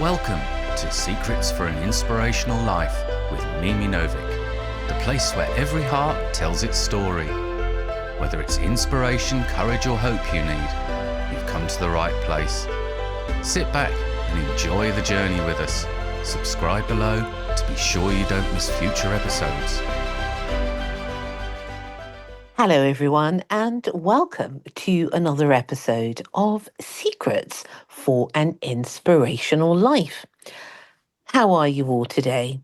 Welcome to Secrets for an Inspirational Life with Mimi Novic, the place where every heart tells its story. Whether it's inspiration, courage or hope you need, you've come to the right place. Sit back and enjoy the journey with us. Subscribe below to be sure you don't miss future episodes. Hello, everyone, and welcome to another episode of Secrets for an Inspirational Life. How are you all today?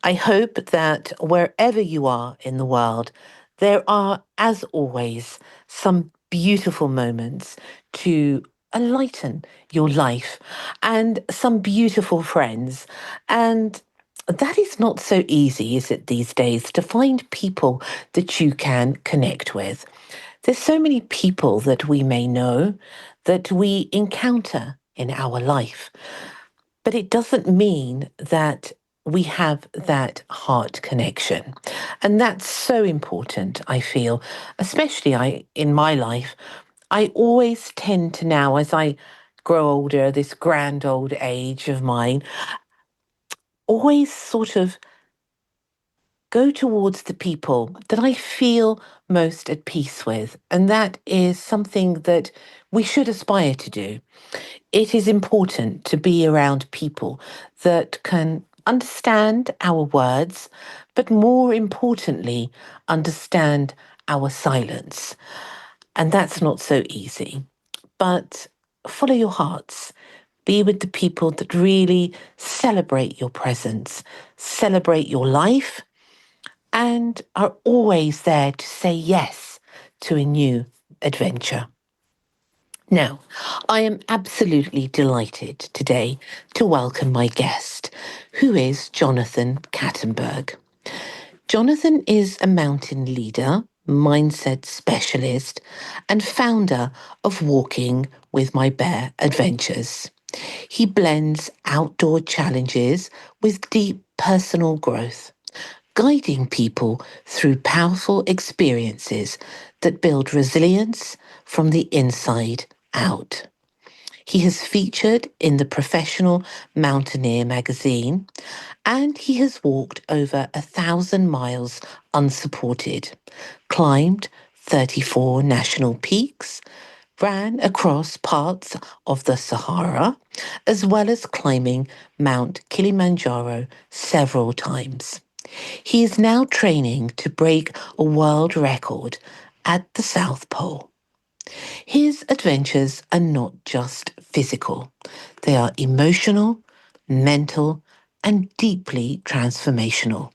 I hope that wherever you are in the world, there are, as always, some beautiful moments to enlighten your life and some beautiful friends. And that is not so easy, is it, these days, to find people that you can connect with. There's so many people that we may know that we encounter in our life, but it doesn't mean that we have that heart connection. And that's so important, I feel, especially in my life. I always tend to now, as I grow older, this grand old age of mine, always sort of go towards the people that I feel most at peace with. And that is something that we should aspire to do. It is important to be around people that can understand our words, but more importantly, understand our silence. And that's not so easy. But follow your hearts. Be with the people that really celebrate your presence, celebrate your life, and are always there to say yes to a new adventure. Now, I am absolutely delighted today to welcome my guest, who is Jonathan Kattenberg. Jonathan is a mountain leader, mindset specialist, and founder of Walking with My Bear Adventures. He blends outdoor challenges with deep personal growth, guiding people through powerful experiences that build resilience from the inside out. He has featured in the Professional Mountaineer Magazine, and he has walked over 1,000 miles unsupported, climbed 34 national peaks, ran across parts of the Sahara, as well as climbing Mount Kilimanjaro several times. He is now training to break a world record at the South Pole. His adventures are not just physical, they are emotional, mental, and deeply transformational.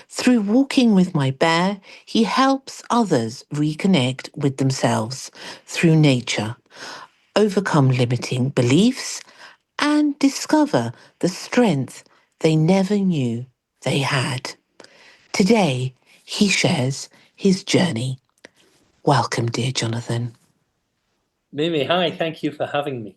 Through Walking with My Bear, he helps others reconnect with themselves through nature, overcome limiting beliefs, and discover the strength they never knew they had. Today, he shares his journey. Welcome, dear Jonathan. Mimi, hi, thank you for having me.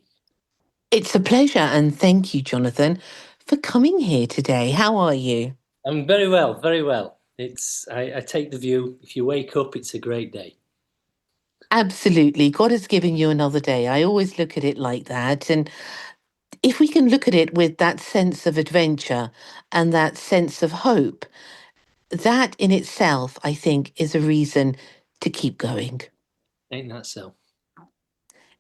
It's a pleasure, and thank you, Jonathan, for coming here today. How are you? I'm very well, very well. I take the view, if you wake up, it's a great day. Absolutely. God has given you another day. I always look at it like that. And if we can look at it with that sense of adventure and that sense of hope, that in itself, I think, is a reason to keep going. Ain't that so?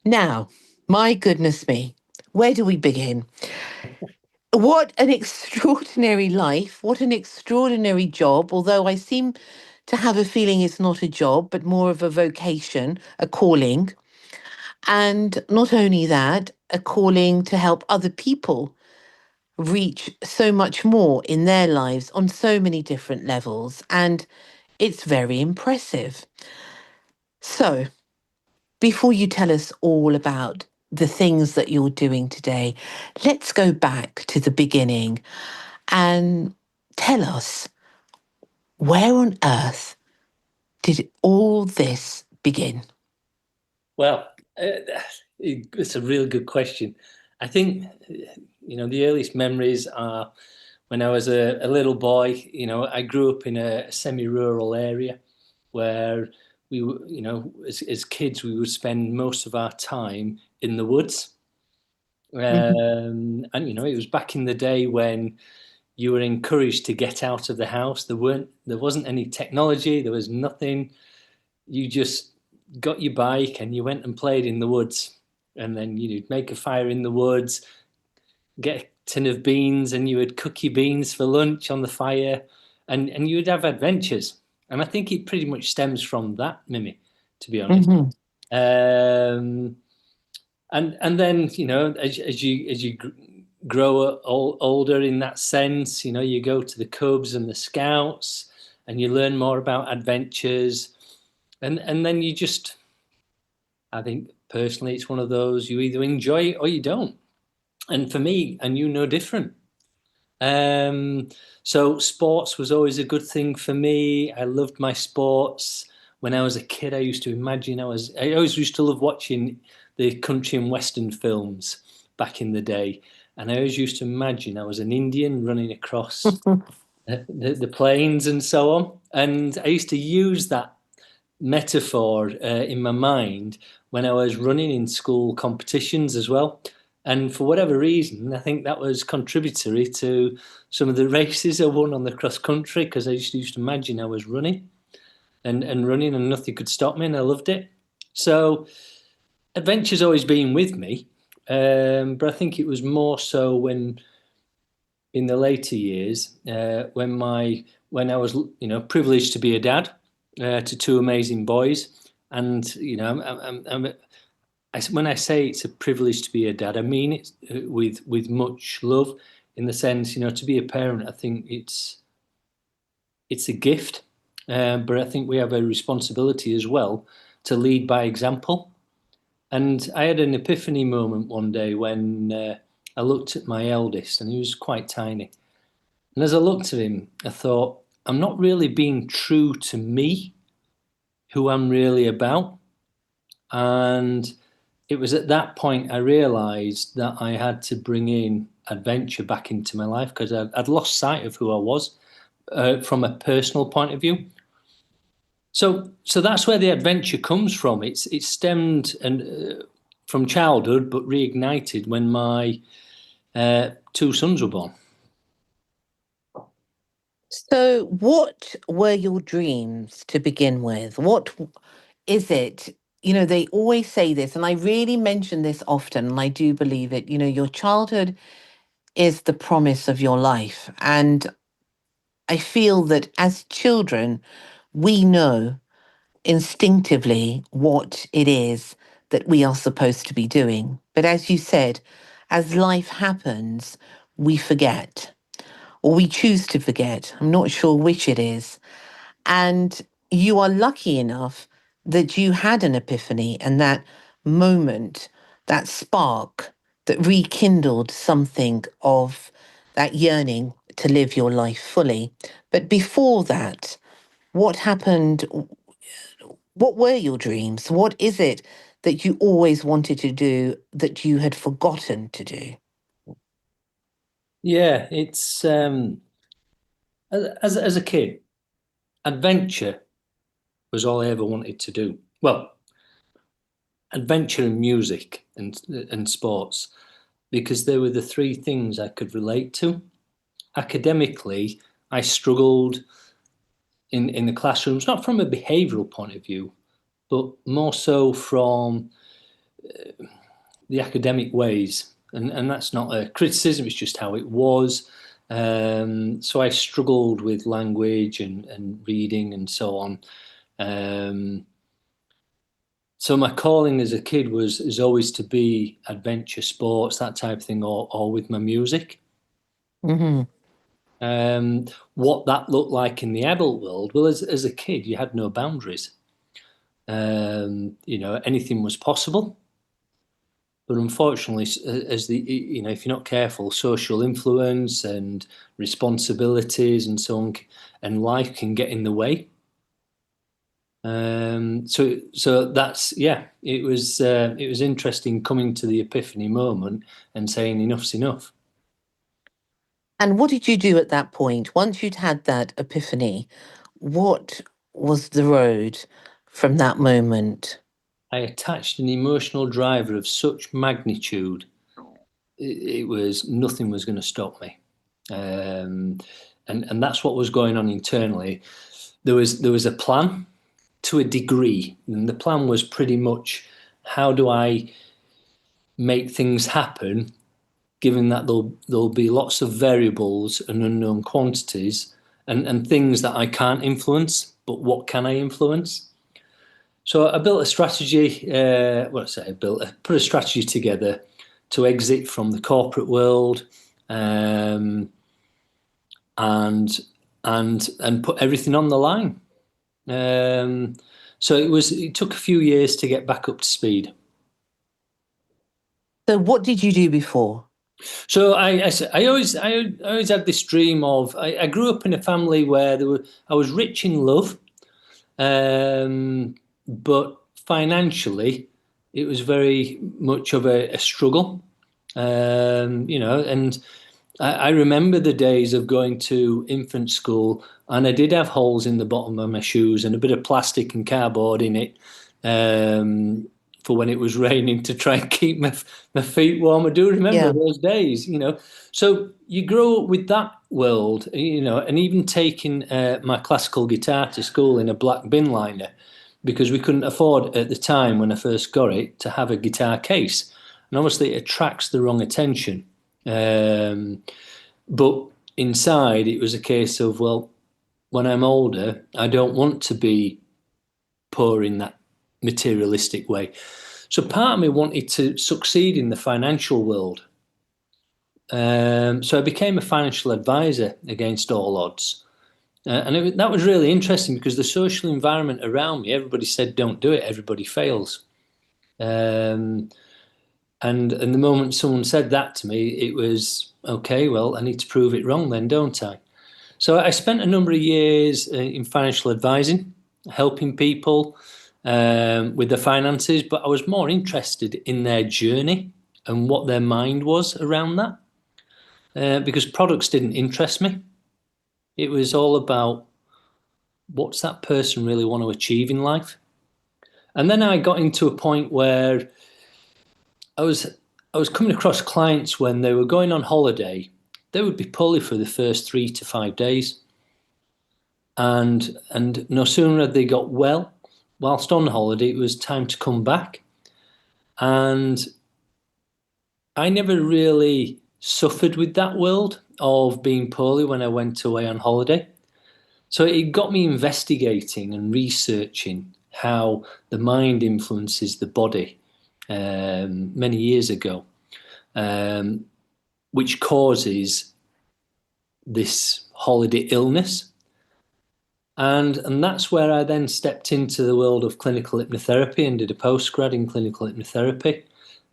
Now, my goodness me, where do we begin? What an extraordinary life. What an extraordinary job. Although I seem to have a feeling it's not a job, but more of a vocation, a calling. And not only that, a calling to help other people reach so much more in their lives on so many different levels. And it's very impressive. So, before you tell us all about the things that you're doing today, let's go back to the beginning and tell us, where on earth did all this begin? Well, it's a real good question. I think, the earliest memories are when I was a little boy. I grew up in a semi-rural area where as kids, we would spend most of our time in the woods. And it was back in the day when you were encouraged to get out of the house. There wasn't any technology. There was nothing. You just got your bike and you went and played in the woods. And then you'd make a fire in the woods, get a tin of beans, and you would cook your beans for lunch on the fire, and you would have adventures. And I think it pretty much stems from that, Mimi, to be honest. Mhm. And then as you grow older in that sense, you go to the Cubs and the Scouts, and you learn more about adventures, and then you just, I think personally, it's one of those you either enjoy it or you don't. And for me, and no different. So sports was always a good thing for me. I loved my sports. When I was a kid, I used to imagine I always used to love watching the country and western films back in the day. And I always used to imagine I was an Indian running across the plains and so on. And I used to use that metaphor in my mind when I was running in school competitions as well. And for whatever reason, I think that was contributory to some of the races I won on the cross country, because I used to imagine I was running and running and nothing could stop me, and I loved it. So adventure's always been with me, but I think it was more so when in the later years, when I was privileged to be a dad to two amazing boys, and when I say it's a privilege to be a dad, I mean it with much love, in the sense, to be a parent, I think it's a gift, but I think we have a responsibility as well to lead by example. And I had an epiphany moment one day when I looked at my eldest, and he was quite tiny. And as I looked at him, I thought, I'm not really being true to me, who I'm really about. And it was at that point I realised that I had to bring in adventure back into my life, because I'd lost sight of who I was from a personal point of view. So that's where the adventure comes from. It's stemmed from childhood, but reignited when my two sons were born. So, what were your dreams to begin with? What is it? They always say this, and I really mention this often, and I do believe it. Your childhood is the promise of your life. And I feel that as children, we know instinctively what it is that we are supposed to be doing. But as you said, as life happens, we forget, or we choose to forget. I'm not sure which it is. And you are lucky enough that you had an epiphany, and that moment, that spark that rekindled something of that yearning to live your life fully. But before that, what happened? What were your dreams? What is it that you always wanted to do that you had forgotten to do? Yeah, it's as a kid, adventure was all I ever wanted to do. Well, adventure and music and sports, because they were the three things I could relate to. Academically, I struggled in the classrooms, not from a behavioural point of view, but more so from the academic ways. And that's not a criticism, it's just how it was. So I struggled with language and reading and so on. So my calling as a kid is always to be adventure sports, that type of thing, or with my music. Hmm. What that looked like in the adult world, well, as a kid, you had no boundaries. Anything was possible. But unfortunately, as if you're not careful, social influence and responsibilities and so on, and life can get in the way. So that's, yeah. It was interesting coming to the epiphany moment and saying enough's enough. And what did you do at that point? Once you'd had that epiphany, what was the road from that moment? I attached an emotional driver of such magnitude it was nothing was going to stop me, and that's what was going on internally. There was a plan to a degree, and the plan was pretty much, how do I make things happen, given that there'll be lots of variables and unknown quantities and things that I can't influence, but what can I influence? So I built a strategy. Put a strategy together to exit from the corporate world, and put everything on the line. So it took a few years to get back up to speed. So what did you do before? So I always had this dream of, I grew up in a family where I was rich in love, but financially it was very much of a struggle, and I remember the days of going to infant school, and I did have holes in the bottom of my shoes and a bit of plastic and cardboard in it, for when it was raining, to try and keep my feet warm. I do remember those days, So you grow up with that world, and even taking my classical guitar to school in a black bin liner, because we couldn't afford at the time when I first got it to have a guitar case. And obviously it attracts the wrong attention. But inside it was a case of, well, when I'm older, I don't want to be poor in that materialistic way. So part of me wanted to succeed in the financial world. So I became a financial advisor against all odds. And that was really interesting, because the social environment around me, everybody said, don't do it, everybody fails. And the moment someone said that to me, it was, okay, well, I need to prove it wrong then, don't I? So I spent a number of years in financial advising, helping people with their finances, but I was more interested in their journey and what their mind was around that, because products didn't interest me. It was all about, what's that person really want to achieve in life? And then I got into a point where I was coming across clients when they were going on holiday. They would be poorly for the first 3 to 5 days. And no sooner had they got well, whilst on holiday, it was time to come back. And I never really suffered with that world of being poorly when I went away on holiday. So it got me investigating and researching how the mind influences the body many years ago, which causes this holiday illness. And that's where I then stepped into the world of clinical hypnotherapy and did a postgrad in clinical hypnotherapy,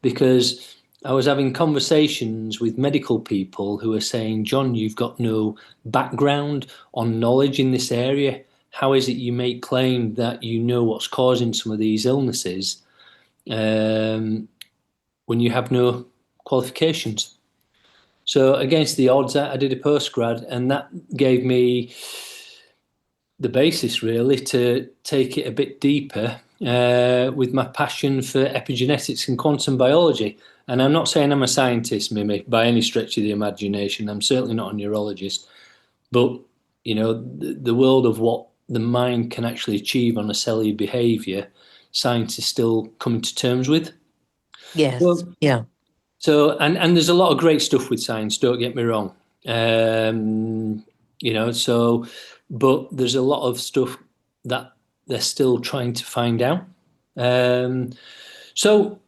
because I was having conversations with medical people who were saying, John, you've got no background on knowledge in this area. How is it you make claim that you know what's causing some of these illnesses when you have no qualifications? So against the odds, I did a postgrad, and that gave me the basis really to take it a bit deeper with my passion for epigenetics and quantum biology. And I'm not saying I'm a scientist, Mimi, by any stretch of the imagination. I'm certainly not a neurologist. But, the world of what the mind can actually achieve on a cellular behaviour, science is still coming to terms with. Yes, yeah. So, and there's a lot of great stuff with science, don't get me wrong. But there's a lot of stuff that they're still trying to find out. So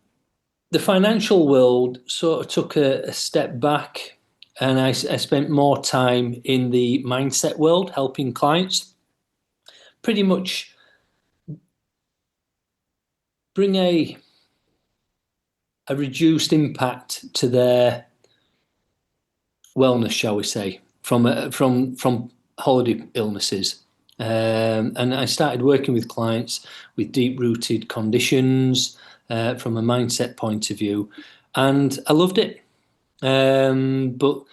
the financial world sort of took a step back, and I spent more time in the mindset world, helping clients pretty much bring a reduced impact to their wellness, shall we say, from holiday illnesses. And I started working with clients with deep-rooted conditions from a mindset point of view, and I loved it. But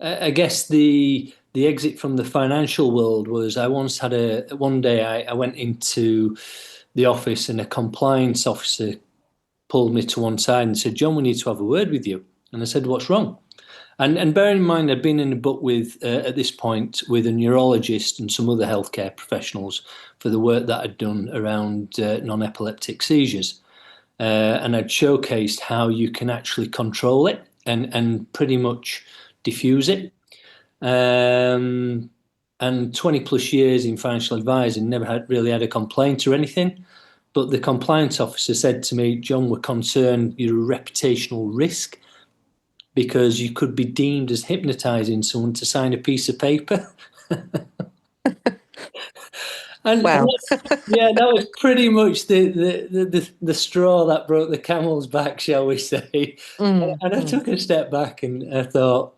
I guess the exit from the financial world was, I once had one day I went into the office and a compliance officer pulled me to one side and said, John, we need to have a word with you. And I said, what's wrong? And bearing in mind, I'd been in a book with, at this point, with a neurologist and some other healthcare professionals for the work that I'd done around non-epileptic seizures. And I'd showcased how you can actually control it and pretty much diffuse it. And 20 plus years in financial advising, never really had a complaint or anything. But the compliance officer said to me, John, we're concerned you're a reputational risk because you could be deemed as hypnotizing someone to sign a piece of paper. And Wow. yeah, that was pretty much the straw that broke the camel's back, shall we say. And I took a step back and I thought,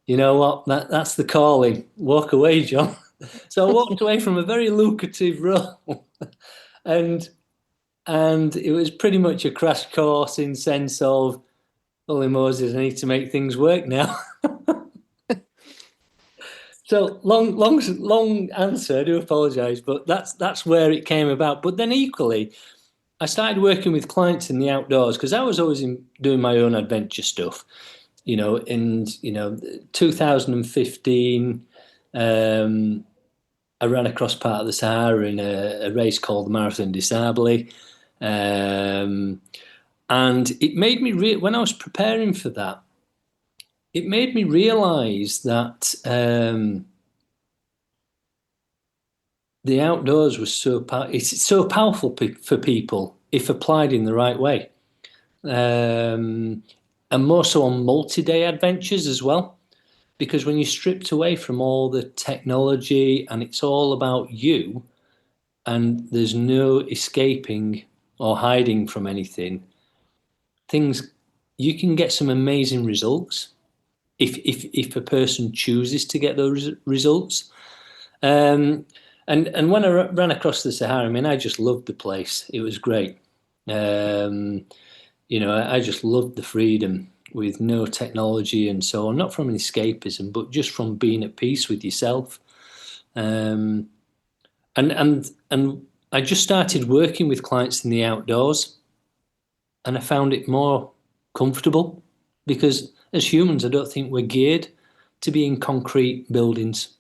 you know what, that's the calling. Walk away, John. So I walked away from a very lucrative role. and it was pretty much a crash course in sense of, holy Moses, I need to make things work now. So long answer. I do apologise, but that's where it came about. But then equally, I started working with clients in the outdoors because I was always doing my own adventure stuff. In 2015, I ran across part of the Sahara in a race called the Marathon des Sables, and it made me when I was preparing for that, it made me realise that the outdoors was it's so powerful for people if applied in the right way, and more so on multi-day adventures as well. Because when you're stripped away from all the technology and it's all about you, and there's no escaping or hiding from anything, you can get some amazing results if a person chooses to get those results. And when I ran across the Sahara, I mean, I just loved the place. It was great. I just loved the freedom with no technology and so on, not from an escapism, but just from being at peace with yourself. And I just started working with clients in the outdoors, and I found it more comfortable because as humans, I don't think we're geared to be in concrete buildings.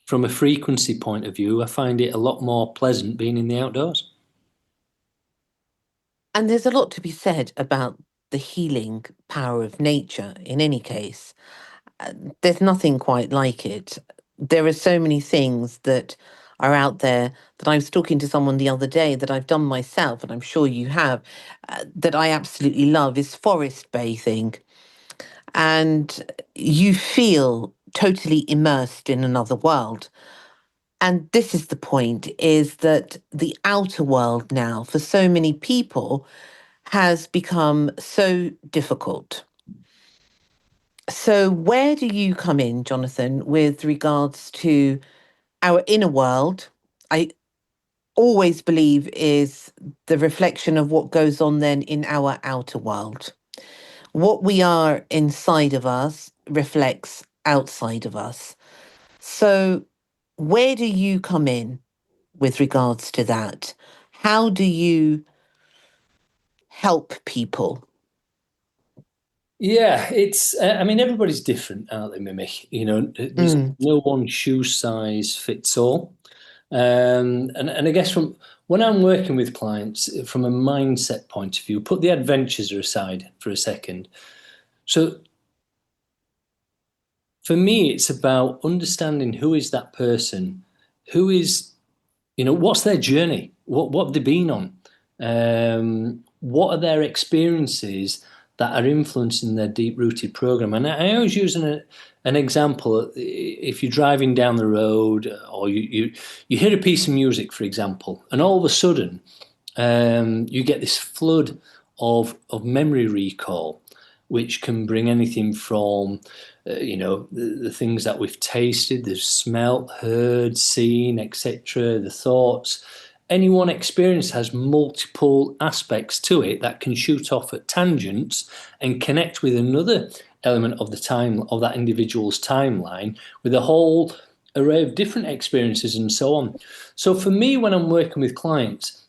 From a frequency point of view, I find it a lot more pleasant being in the outdoors. And there's a lot to be said about the healing power of nature in any case. There's nothing quite like it. There are so many things that are out there that I was talking to someone the other day that I've done myself, and I'm sure you have, that I absolutely love is forest bathing. And you feel totally immersed in another world. And this is the point, is that the outer world now, for so many people, has become so difficult. So, where do you come in, Jonathan, with regards to our inner world? I always believe is the reflection of what goes on then in our outer world. What we are inside of us reflects outside of us. So, where do you come in with regards to that? How do you help people? Yeah, it's. I mean, everybody's different, aren't they, Mimi? There's Mm. no one shoe size fits all. And I guess from when I'm working with clients from a mindset point of view, put the adventures aside for a second. So for me, it's about understanding who is that person, who is, what's their journey, what have they been on, what are their experiences that are influencing their deep-rooted program. And I always use an example. If you're driving down the road or you hear a piece of music, for example, and all of a sudden you get this flood of memory recall, which can bring anything from, the things that we've tasted, the smelt, heard, seen, etc., the thoughts. Any one experience has multiple aspects to it that can shoot off at tangents and connect with another element of the time of that individual's timeline with a whole array of different experiences and so on. So for me, when I'm working with clients,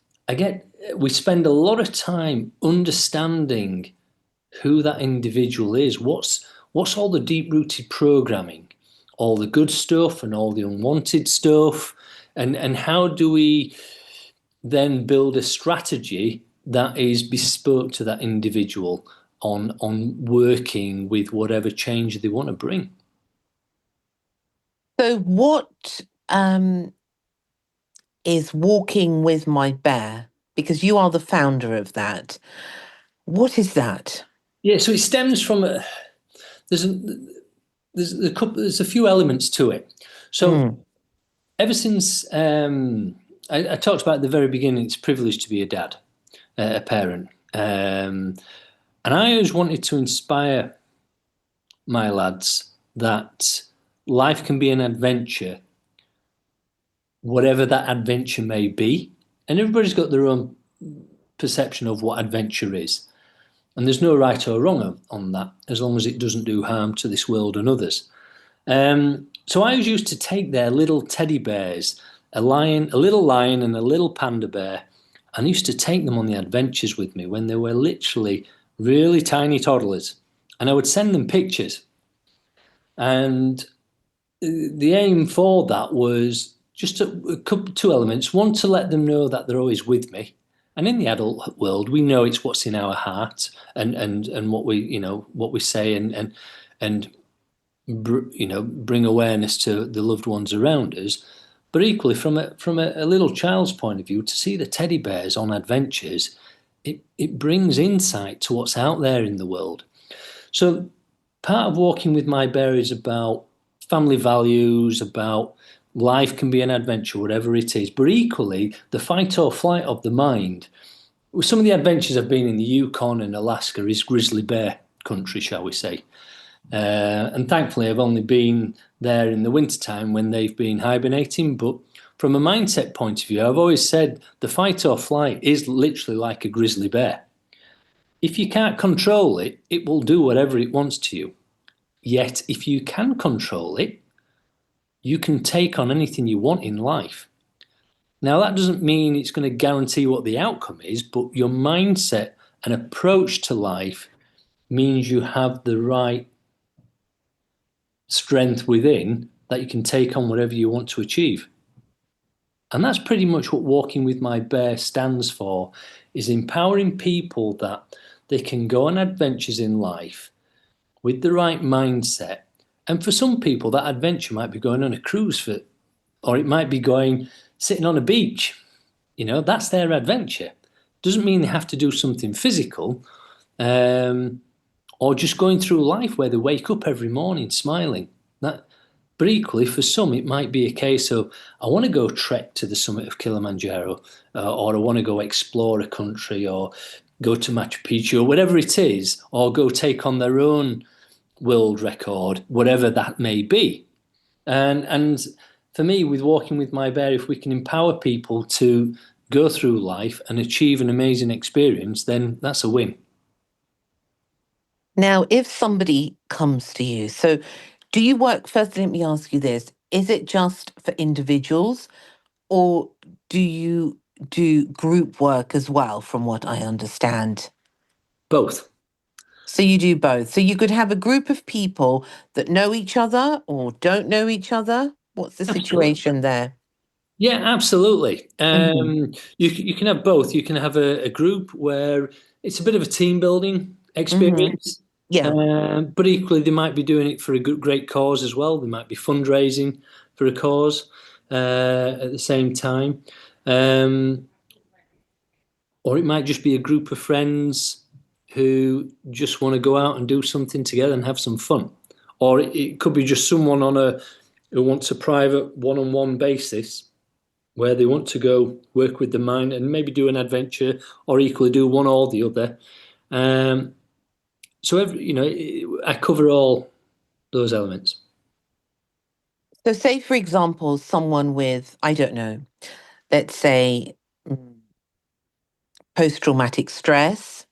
we spend a lot of time understanding who that individual is. What's all the deep-rooted programming, all the good stuff and all the unwanted stuff, and how do we then build a strategy that is bespoke to that individual on working with whatever change they want to bring. So what is Walking with My Bear? Because you are the founder of that. What is that? Yeah, so it stems from there's a few elements to it. So ever since I talked about at the very beginning, it's a privilege to be a dad, a parent, and I always wanted to inspire my lads that life can be an adventure, whatever that adventure may be, and everybody's got their own perception of what adventure is. And there's no right or wrong on that, as long as it doesn't do harm to this world and others. So I always used to take their little teddy bears, a little lion and a little panda bear, and used to take them on the adventures with me when they were literally really tiny toddlers. And I would send them pictures. And the aim for that was just two elements. One, to let them know that they're always with me. And in the adult world, we know it's what's in our heart and what we say and bring awareness to the loved ones around us. But equally, from a little child's point of view, to see the teddy bears on adventures, it brings insight to what's out there in the world. So part of Walking with My Bear is about family values, about life can be an adventure, whatever it is. But equally, the fight or flight of the mind. Some of the adventures I've been in the Yukon and Alaska is grizzly bear country, shall we say. And thankfully, I've only been there in the wintertime when they've been hibernating. But from a mindset point of view, I've always said the fight or flight is literally like a grizzly bear. If you can't control it, it will do whatever it wants to you. Yet, if you can control it, you can take on anything you want in life. Now, that doesn't mean it's going to guarantee what the outcome is, but your mindset and approach to life means you have the right strength within that you can take on whatever you want to achieve. And that's pretty much what Walking with My Bear stands for, is empowering people that they can go on adventures in life with the right mindset. And for some people, that adventure might be going on a cruise or it might be sitting on a beach. That's their adventure. Doesn't mean they have to do something physical, or just going through life where they wake up every morning smiling. But equally, for some, it might be a case of, I want to go trek to the summit of Kilimanjaro, or I want to go explore a country, or go to Machu Picchu, or whatever it is, or go take on their own world record, whatever that may be. And for me, with Walking with My Bear, if we can empower people to go through life and achieve an amazing experience, then that's a win. Now, if somebody comes to you, so do you work, first let me ask you this, is it just for individuals or do you do group work as well, from what I understand? Both. So you do both. So you could have a group of people that know each other or don't know each other. What's the situation there? Yeah, absolutely. You can have both. You can have a group where it's a bit of a team building experience. Yeah. But equally, they might be doing it for a great cause as well. They might be fundraising for a cause at the same time. Or it might just be a group of friends who just want to go out and do something together and have some fun. Or it could be just someone who wants a private one-on-one basis where they want to go work with the mind and maybe do an adventure, or equally do one or the other. So I cover all those elements. So say, for example, someone with, I don't know, let's say post-traumatic stress,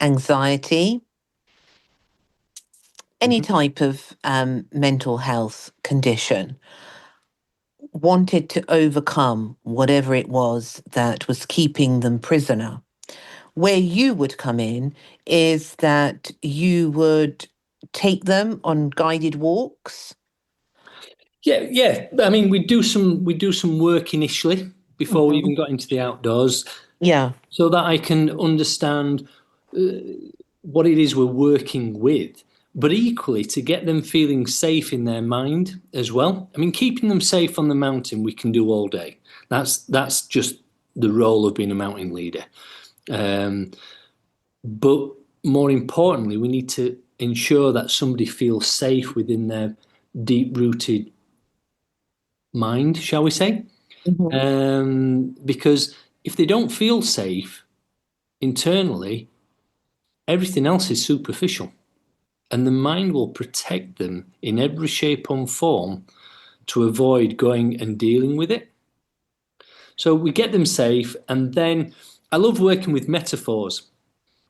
anxiety, any type of mental health condition, wanted to overcome whatever it was that was keeping them prisoner. Where you would come in is that you would take them on guided walks. Yeah. I mean, we do some work initially before we Mhm. even got into the outdoors, Yeah. so that I can understand what it is we're working with, but equally to get them feeling safe in their mind as well. I mean, keeping them safe on the mountain we can do all day. That's just the role of being a mountain leader. Um, but more importantly, we need to ensure that somebody feels safe within their deep-rooted mind, shall we say? Mhm. Because if they don't feel safe internally, everything else is superficial. And the mind will protect them in every shape and form to avoid going and dealing with it. So we get them safe, and then I love working with metaphors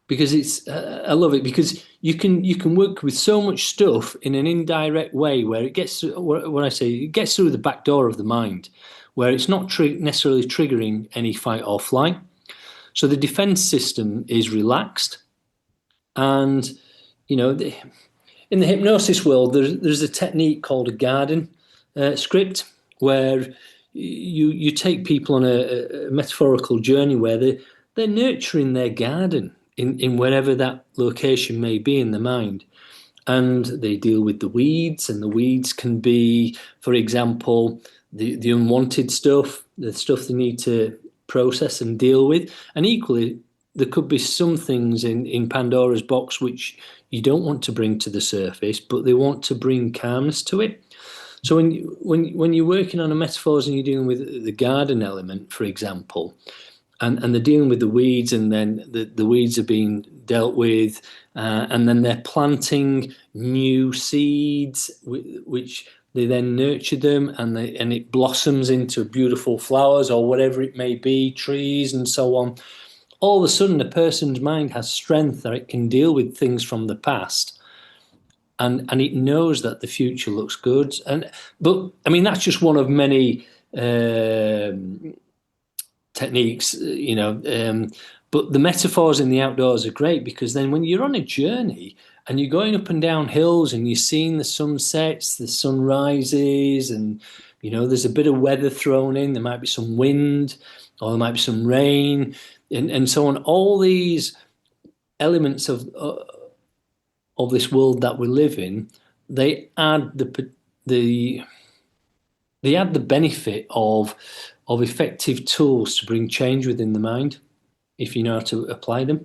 because I love it because you can work with so much stuff in an indirect way where it gets, what I say, it gets through the back door of the mind, where it's not necessarily triggering any fight or flight. So the defense system is relaxed, and you know, in the hypnosis world, there's a technique called a garden script, where you take people on a metaphorical journey where they're nurturing their garden in wherever that location may be in the mind. And they deal with the weeds, and the weeds can be, for example, the unwanted stuff, the stuff they need to process and deal with. And equally, there could be some things in Pandora's box which you don't want to bring to the surface, but they want to bring calmness to it. So when you're working on a metaphors and you're dealing with the garden element, for example, and they're dealing with the weeds, and then the weeds are being dealt with, and then they're planting new seeds, which they then nurture them, and it blossoms into beautiful flowers or whatever it may be, trees and so on. All of a sudden, a person's mind has strength that it can deal with things from the past, and it knows that the future looks good. But I mean, that's just one of many techniques, but the metaphors in the outdoors are great, because then when you're on a journey and you're going up and down hills and you're seeing the sunsets, the sunrises, and there's a bit of weather thrown in, there might be some wind or there might be some rain, and so on. All these elements of this world that we live in, they add the they add the benefit of effective tools to bring change within the mind if you know how to apply them.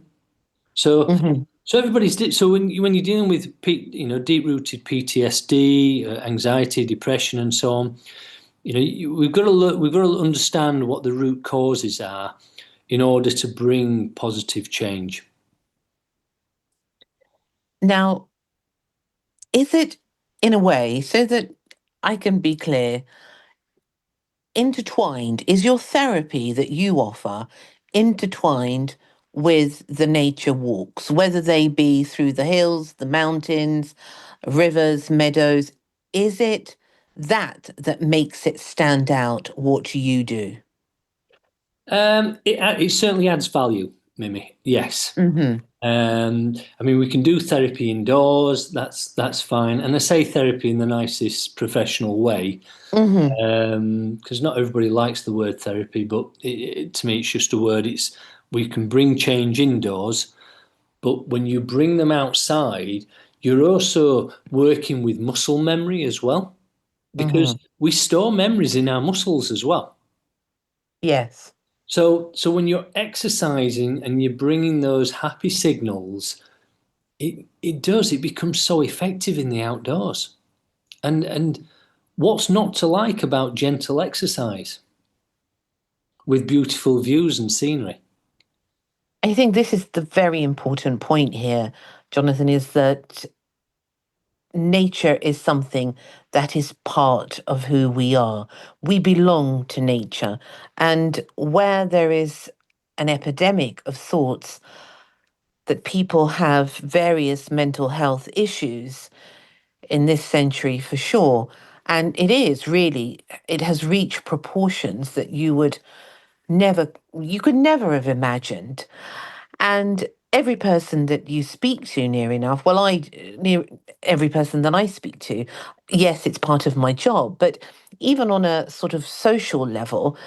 So Mhm. so everybody's so when you're dealing with deep rooted PTSD, anxiety, depression, and so on, we've got to we've got to understand what the root causes are in order to bring positive change. Now, is it in a way, so that I can be clear, intertwined? Is your therapy that you offer intertwined with the nature walks, whether they be through the hills, the mountains, rivers, meadows? Is it that makes it stand out what you do? It certainly adds value, Mimi. Yes. Mm-hmm. I mean, we can do therapy indoors. That's fine, and I say therapy in the nicest professional way, Mm-hmm. because not everybody likes the word therapy, but to me, it's just a word. We can bring change indoors, but when you bring them outside, you're also working with muscle memory as well, Mm-hmm. because we store memories in our muscles as well. Yes. So when you're exercising and you're bringing those happy signals, it becomes so effective in the outdoors. And what's not to like about gentle exercise with beautiful views and scenery? I think this is the very important point here, Jonathan, is that nature is something that is part of who we are. We belong to nature. And where there is an epidemic of thoughts that people have various mental health issues in this century for sure. And it is really, it has reached proportions that you could never have imagined. And every person that you speak to near enough, near every person that I speak to, yes, it's part of my job, but even on a sort of social level,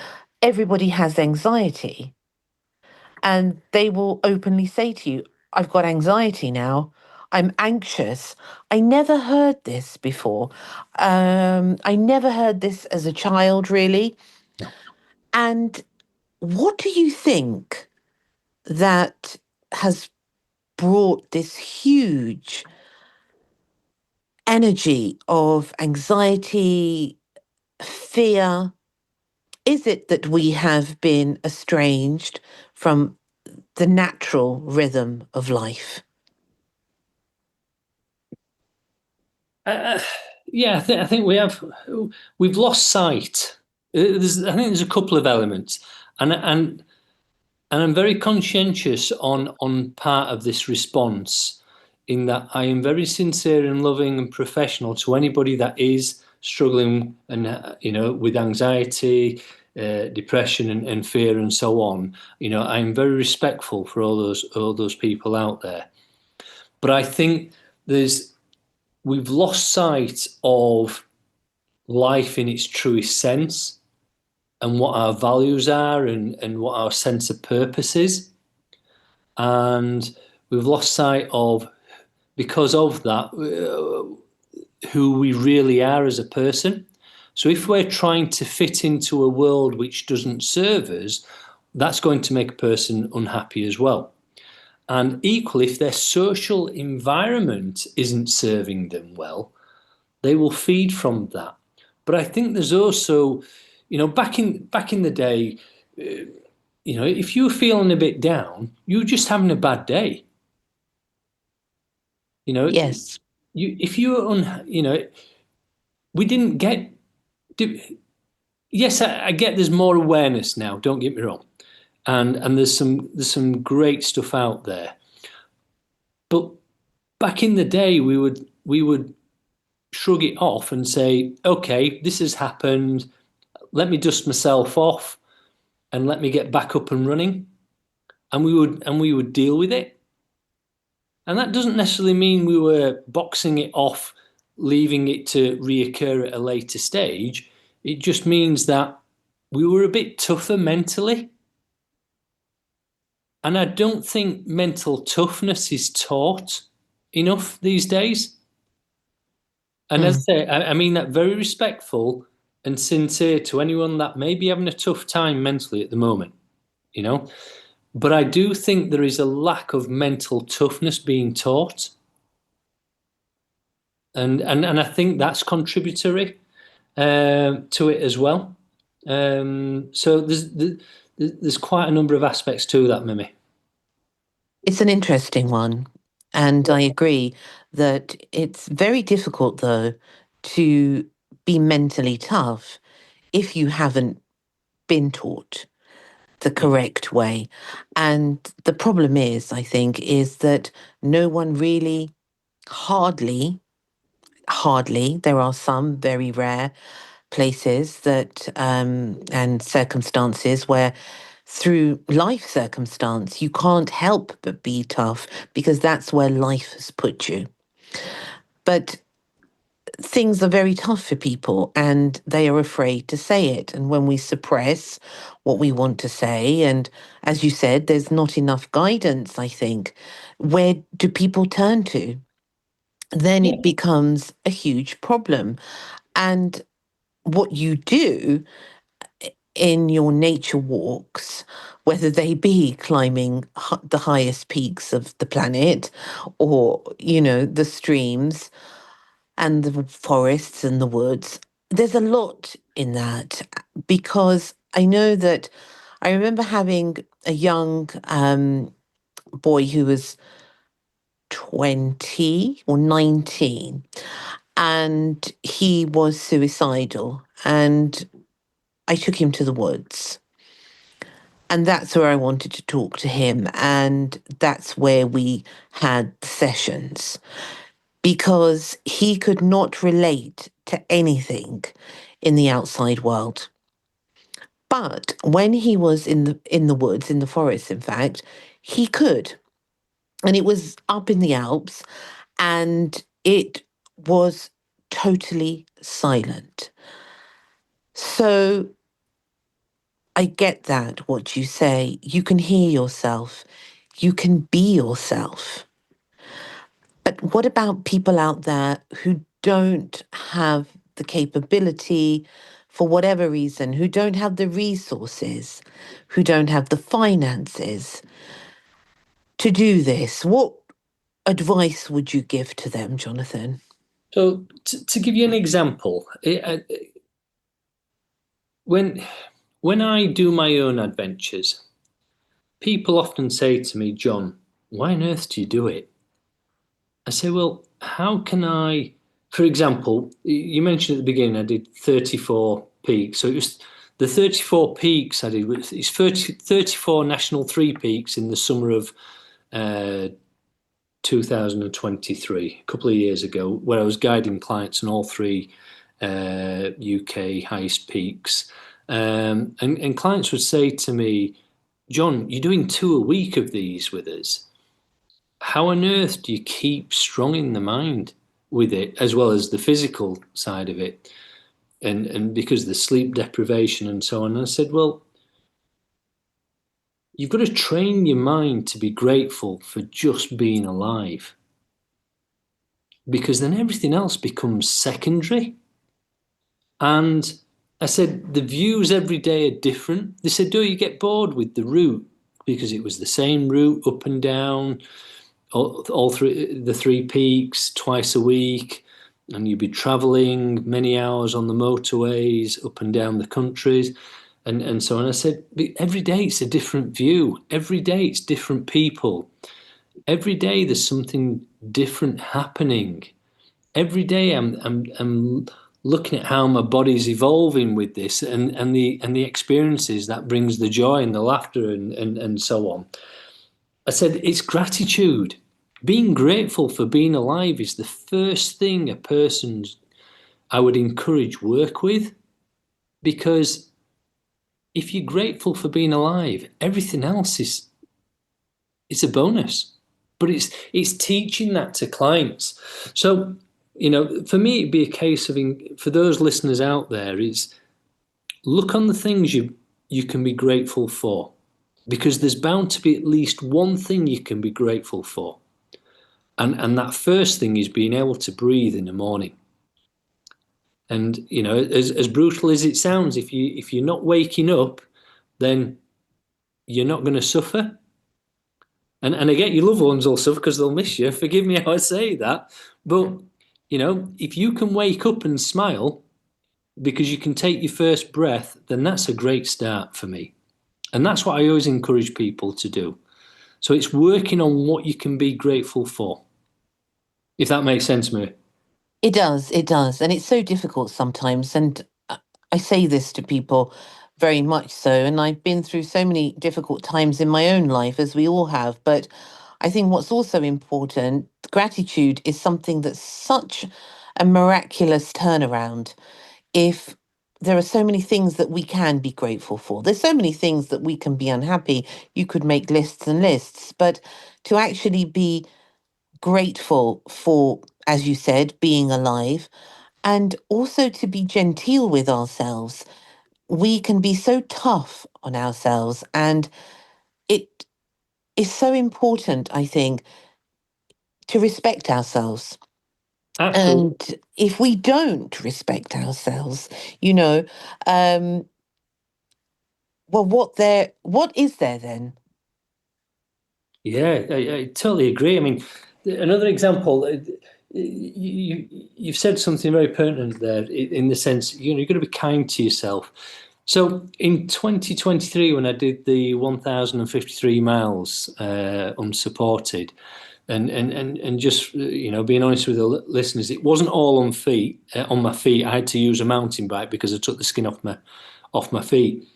everybody has anxiety. And they will openly say to you, I've got anxiety now. I'm anxious. I never heard this before. I never heard this as a child, really. No. And what do you think that has brought this huge energy of anxiety, fear? Is it that we have been estranged from the natural rhythm of life? Uh, yeah, I think we've lost sight. I think there's a couple of elements, and I'm very conscientious on part of this response, in that I am very sincere and loving and professional to anybody that is struggling and with anxiety, depression, and fear and so on. I'm very respectful for all those people out there, but I think we've lost sight of life in its truest sense, and what our values are, and what our sense of purpose is. And we've lost sight of, because of that, who we really are as a person. So if we're trying to fit into a world which doesn't serve us, that's going to make a person unhappy as well. And equally, if their social environment isn't serving them well, they will feed from that. But I think there's also, back in the day, if you were feeling a bit down, you were just having a bad day. You know, Yes. if you were we didn't get. Yes, I get there's more awareness now. Don't get me wrong, and there's some great stuff out there. But back in the day, we would shrug it off and say, okay, this has happened. Let me dust myself off and let me get back up and running. And we would deal with it. And that doesn't necessarily mean we were boxing it off, leaving it to reoccur at a later stage. It just means that we were a bit tougher mentally. And I don't think mental toughness is taught enough these days. And as Mm. I say, I mean that very respectful and sincere to anyone that may be having a tough time mentally at the moment, you know. But I do think there is a lack of mental toughness being taught. And I think that's contributory to it as well. So there's quite a number of aspects to that, Mimi. It's an interesting one. And I agree that it's very difficult, though, to be mentally tough if you haven't been taught the Yeah. correct way. And the problem is, I think, is that no one really, hardly, there are some very rare places that and circumstances where through life circumstance you can't help but be tough because that's where life has put you. But things are very tough for people and they are afraid to say it. And when we suppress what we want to say, and as you said, there's not enough guidance, I think, where do people turn to? Then Yeah. it becomes a huge problem. And what you do in your nature walks, whether they be climbing the highest peaks of the planet or, the streams and the forests and the woods, there's a lot in that because I know that I remember having a young boy who was 20 or 19 and he was suicidal and I took him to the woods. And that's where I wanted to talk to him. And that's where we had sessions because he could not relate to anything in the outside world. But when he was in the woods, in the forest, in fact, he could. And it was up in the Alps, and it was totally silent. So I get that, what you say. You can hear yourself, you can be yourself. But what about people out there who don't have the capability, for whatever reason, who don't have the resources, who don't have the finances to do this? What advice would you give to them, Jonathan? So to give you an example, when I do my own adventures, people often say to me, John, why on earth do you do it? I say, well, how can I, for example, you mentioned at the beginning I did 34 peaks. So it was the 34 peaks I did, it's 34 national three peaks in the summer of 2023, a couple of years ago, where I was guiding clients on all three UK highest peaks. And clients would say to me, John, you're doing 2 a week of these with us. How on earth do you keep strong in the mind with it, as well as the physical side of it? And because of the sleep deprivation and so on. And I said, well, you've got to train your mind to be grateful for just being alive, because then everything else becomes secondary. And I said, the views every day are different. They said, do you get bored with the route? Because it was the same route up and down, all three, the three peaks, twice a week, and you'd be travelling many hours on the motorways up and down the countries, and so on. I said, every day it's a different view. Every day it's different people. Every day there's something different happening. Every day I'm looking at how my body's evolving with this, and the experiences that brings the joy and the laughter and so on. I said, it's gratitude. Being grateful for being alive is the first thing I would encourage work with, because if you're grateful for being alive, everything else is a bonus. But it's teaching that to clients. So, for me, it'd be a case of, for those listeners out there, is look on the things you can be grateful for, because there's bound to be at least one thing you can be grateful for. And that first thing is being able to breathe in the morning. And, as brutal as it sounds, if you're not waking up, then you're not going to suffer. And again, your loved ones will suffer because they'll miss you. Forgive me how I say that. But, if you can wake up and smile because you can take your first breath, then that's a great start for me. And that's what I always encourage people to do. So it's working on what you can be grateful for, if that makes sense, Mary. It does, it does. And it's so difficult sometimes. And I say this to people very much so. And I've been through so many difficult times in my own life, as we all have. But I think what's also important, gratitude is something that's such a miraculous turnaround. If there are so many things that we can be grateful for, there's so many things that we can be unhappy. You could make lists and lists, but to actually be grateful for, as you said, being alive, and also to be genteel with ourselves. We can be so tough on ourselves, and it is so important, I think, to respect ourselves. Absolutely. And if we don't respect ourselves, you know, um, well, what is there then? Yeah, I totally agree. I mean, another example, you've said something very pertinent there, in the sense, you've got to be kind to yourself. So in 2023, when I did the 1,053 miles unsupported, and just being honest with the listeners, it wasn't all on my feet. I had to use a mountain bike because I took the skin off my feet.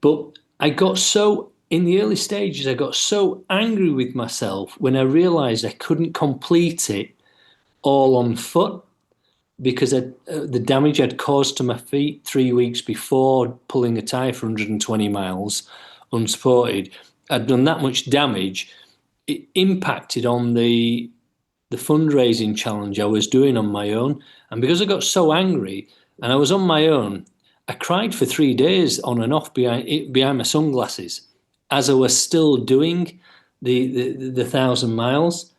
But in the early stages, I got so angry with myself when I realised I couldn't complete it all on foot. because the damage I'd caused to my feet 3 weeks before pulling a tyre for 120 miles unsupported, I'd done that much damage. It impacted on the fundraising challenge I was doing on my own. And because I got so angry and I was on my own, I cried for 3 days on and off behind my sunglasses as I was still doing the 1,000 miles.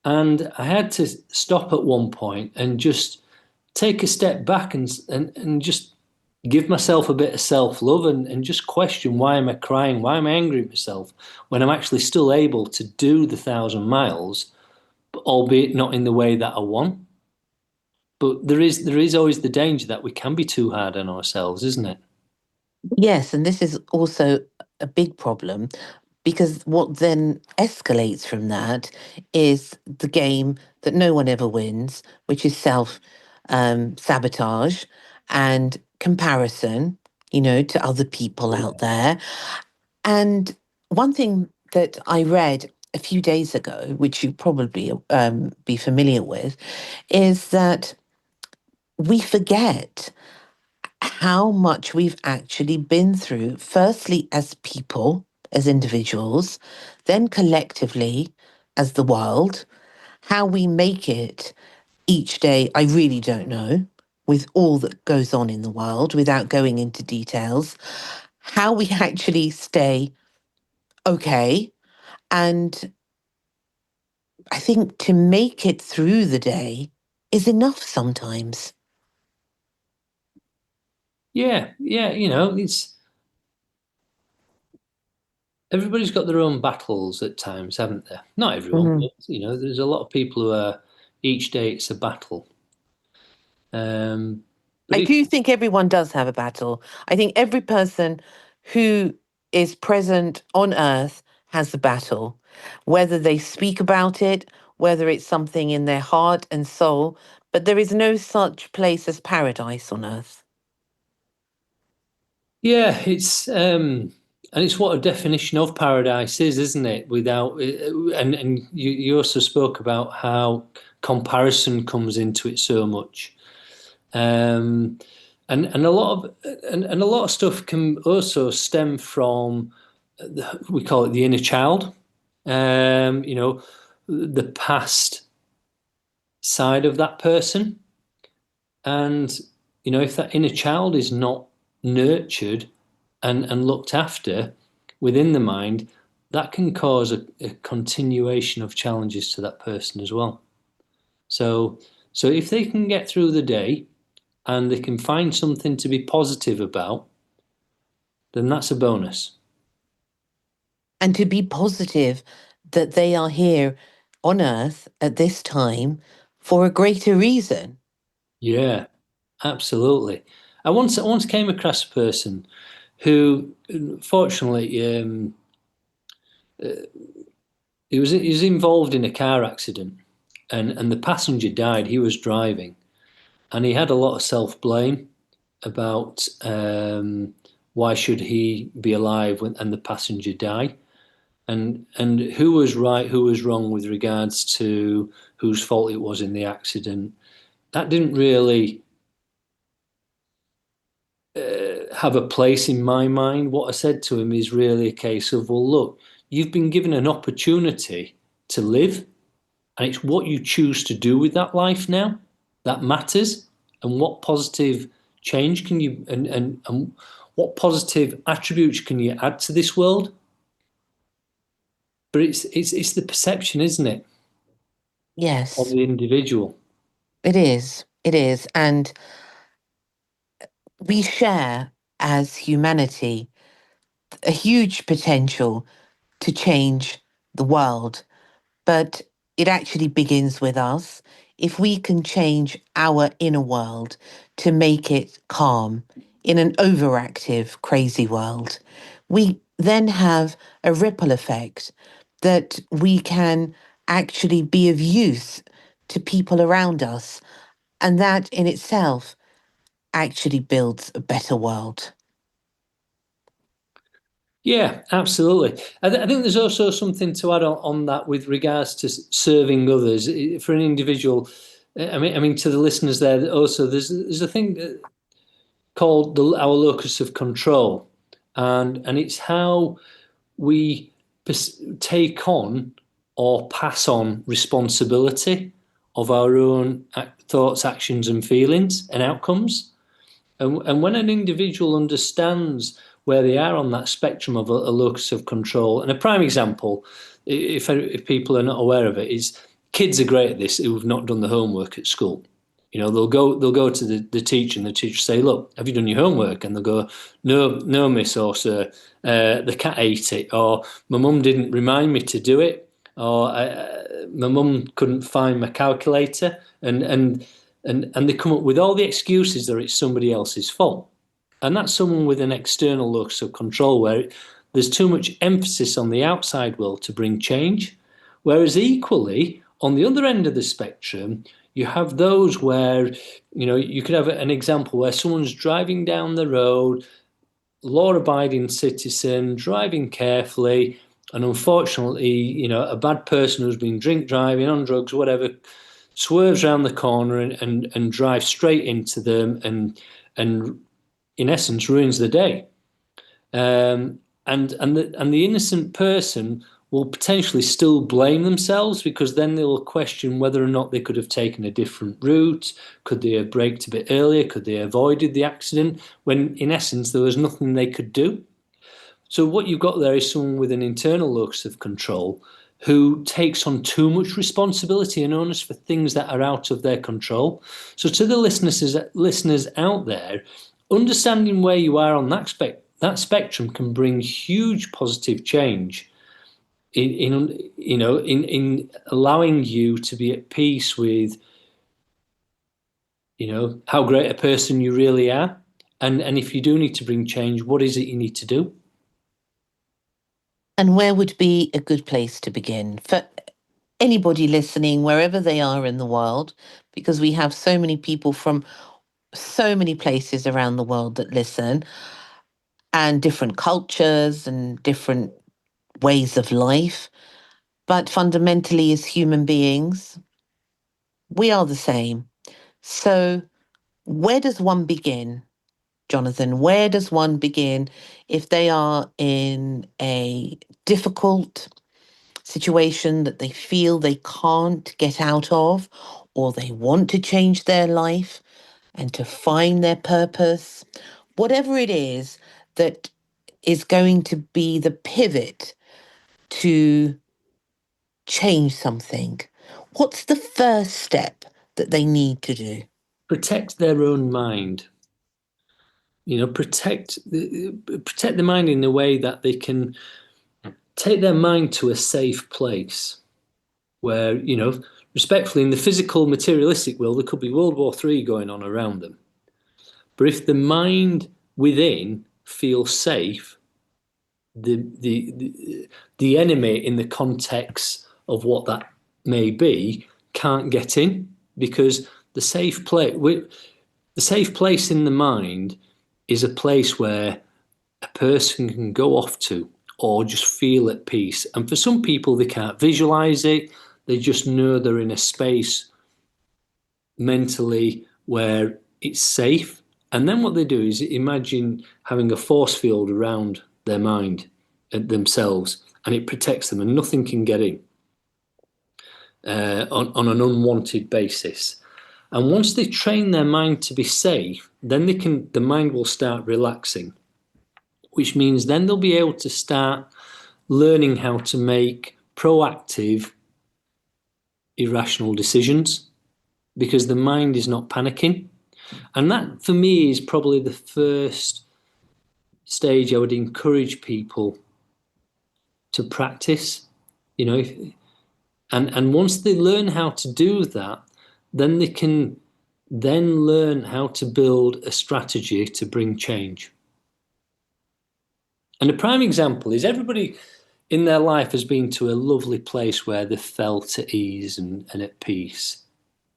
And I had to stop at one point and just take a step back and just give myself a bit of self-love and just question, why am I crying? Why am I angry at myself when I'm actually still able to do the 1,000 miles, albeit not in the way that I want? But there is always the danger that we can be too hard on ourselves, isn't it? Yes, and this is also a big problem because what then escalates from that is the game that no one ever wins, which is self sabotage and comparison, to other people out there. And one thing that I read a few days ago, which you probably be familiar with, is that we forget how much we've actually been through, firstly as people, as individuals, then collectively as the world. How we make it each day, I really don't know, with all that goes on in the world, without going into details. How we actually stay okay. And I think to make it through the day is enough sometimes. Yeah, yeah. It's everybody's got their own battles at times, haven't they? Not everyone, Mhm. but there's a lot of people who are each day it's a battle. But I if do think everyone does have a battle. I think every person who is present on earth has a battle, whether they speak about it, whether it's something in their heart and soul, but there is no such place as paradise on earth. Yeah, and it's what a definition of paradise is, isn't it? Without and you also spoke about how comparison comes into it so much. Um, and a lot of and a lot of stuff can also stem from we call it the inner child. The past side of that person, and if that inner child is not nurtured and looked after within the mind, that can cause a continuation of challenges to that person as well. So, so if they can get through the day and they can find something to be positive about, then that's a bonus. And to be positive that they are here on earth at this time for a greater reason. Yeah, absolutely. I once came across a person who, fortunately, he was involved in a car accident, and the passenger died. He was driving, and he had a lot of self blame about why should he be alive and the passenger die, and who was right, who was wrong with regards to whose fault it was in the accident. That didn't really have a place in my mind. What I said to him is really a case of, well, look, you've been given an opportunity to live, and it's what you choose to do with that life now that matters. And what positive change can you and what positive attributes can you add to this world? But it's the perception, isn't it, of Yes, the individual? it is. It is. And we share as humanity a huge potential to change the world, but it actually begins with us. If we can change our inner world to make it calm in an overactive, crazy world, we then have a ripple effect that we can actually be of use to people around us. And that in itself actually builds a better world. Yeah, absolutely. I think there's also something to add on that with regards to serving others. For an individual, I mean, to the listeners there, also, there's a thing called our locus of control, and it's how we take on or pass on responsibility of our own thoughts, actions, and feelings and outcomes. And when an individual understands where they are on that spectrum of a locus of control, and a prime example, if people are not aware of it, is kids are great at this who've not done the homework at school. You know, they'll go to the teacher, and the teacher say, "Look, have you done your homework?" And they'll go, "No, miss, or sir, the cat ate it," or "My mum didn't remind me to do it," or "My mum couldn't find my calculator," and they come up with all the excuses that it's somebody else's fault. And that's someone with an external locus of control, where there's too much emphasis on the outside world to bring change. Whereas equally, on the other end of the spectrum, you have those where, you know, you could have an example where someone's driving down the road, law-abiding citizen, driving carefully, and unfortunately, you know, a bad person who's been drink driving, on drugs, whatever, swerves around the corner and drives straight into them, and in essence ruins the day. And the innocent person will potentially still blame themselves, because then they will question whether or not they could have taken a different route. Could they have braked a bit earlier? Could they have avoided the accident? When in essence there was nothing they could do. So what you've got there is someone with an internal locus of control who takes on too much responsibility and onus for things that are out of their control. So to the listeners out there, understanding where you are on that spectrum can bring huge positive change in allowing you to be at peace with, you know, how great a person you really are, and if you do need to bring change, what is it you need to do? And where would be a good place to begin for anybody listening, wherever they are in the world? Because we have so many people from so many places around the world that listen, and different cultures and different ways of life. But fundamentally, as human beings, we are the same. So, where does one begin, Jonathan? Where does one begin if they are in a difficult situation that they feel they can't get out of, or they want to change their life and to find their purpose? Whatever it is that is going to be the pivot to change something, what's the first step that they need to do? Protect their own mind. You know, protect the mind in a way that they can take their mind to a safe place where, you know, respectfully, in the physical materialistic world, there could be World War III going on around them. But if the mind within feels safe, the enemy, in the context of what that may be, can't get in, because the safe place in the mind is a place where a person can go off to or just feel at peace. And for some people, they can't visualize it. They just know they're in a space mentally where it's safe. And then what they do is imagine having a force field around their mind and themselves, and it protects them, and nothing can get in on an unwanted basis. And once they train their mind to be safe, then the mind will start relaxing, which means then they'll be able to start learning how to make proactive, irrational decisions, because the mind is not panicking. And that, for me, is probably the first stage I would encourage people to practice, you know, and once they learn how to do that, then they can then learn how to build a strategy to bring change. And a prime example is everybody in their life has been to a lovely place where they felt at ease and at peace.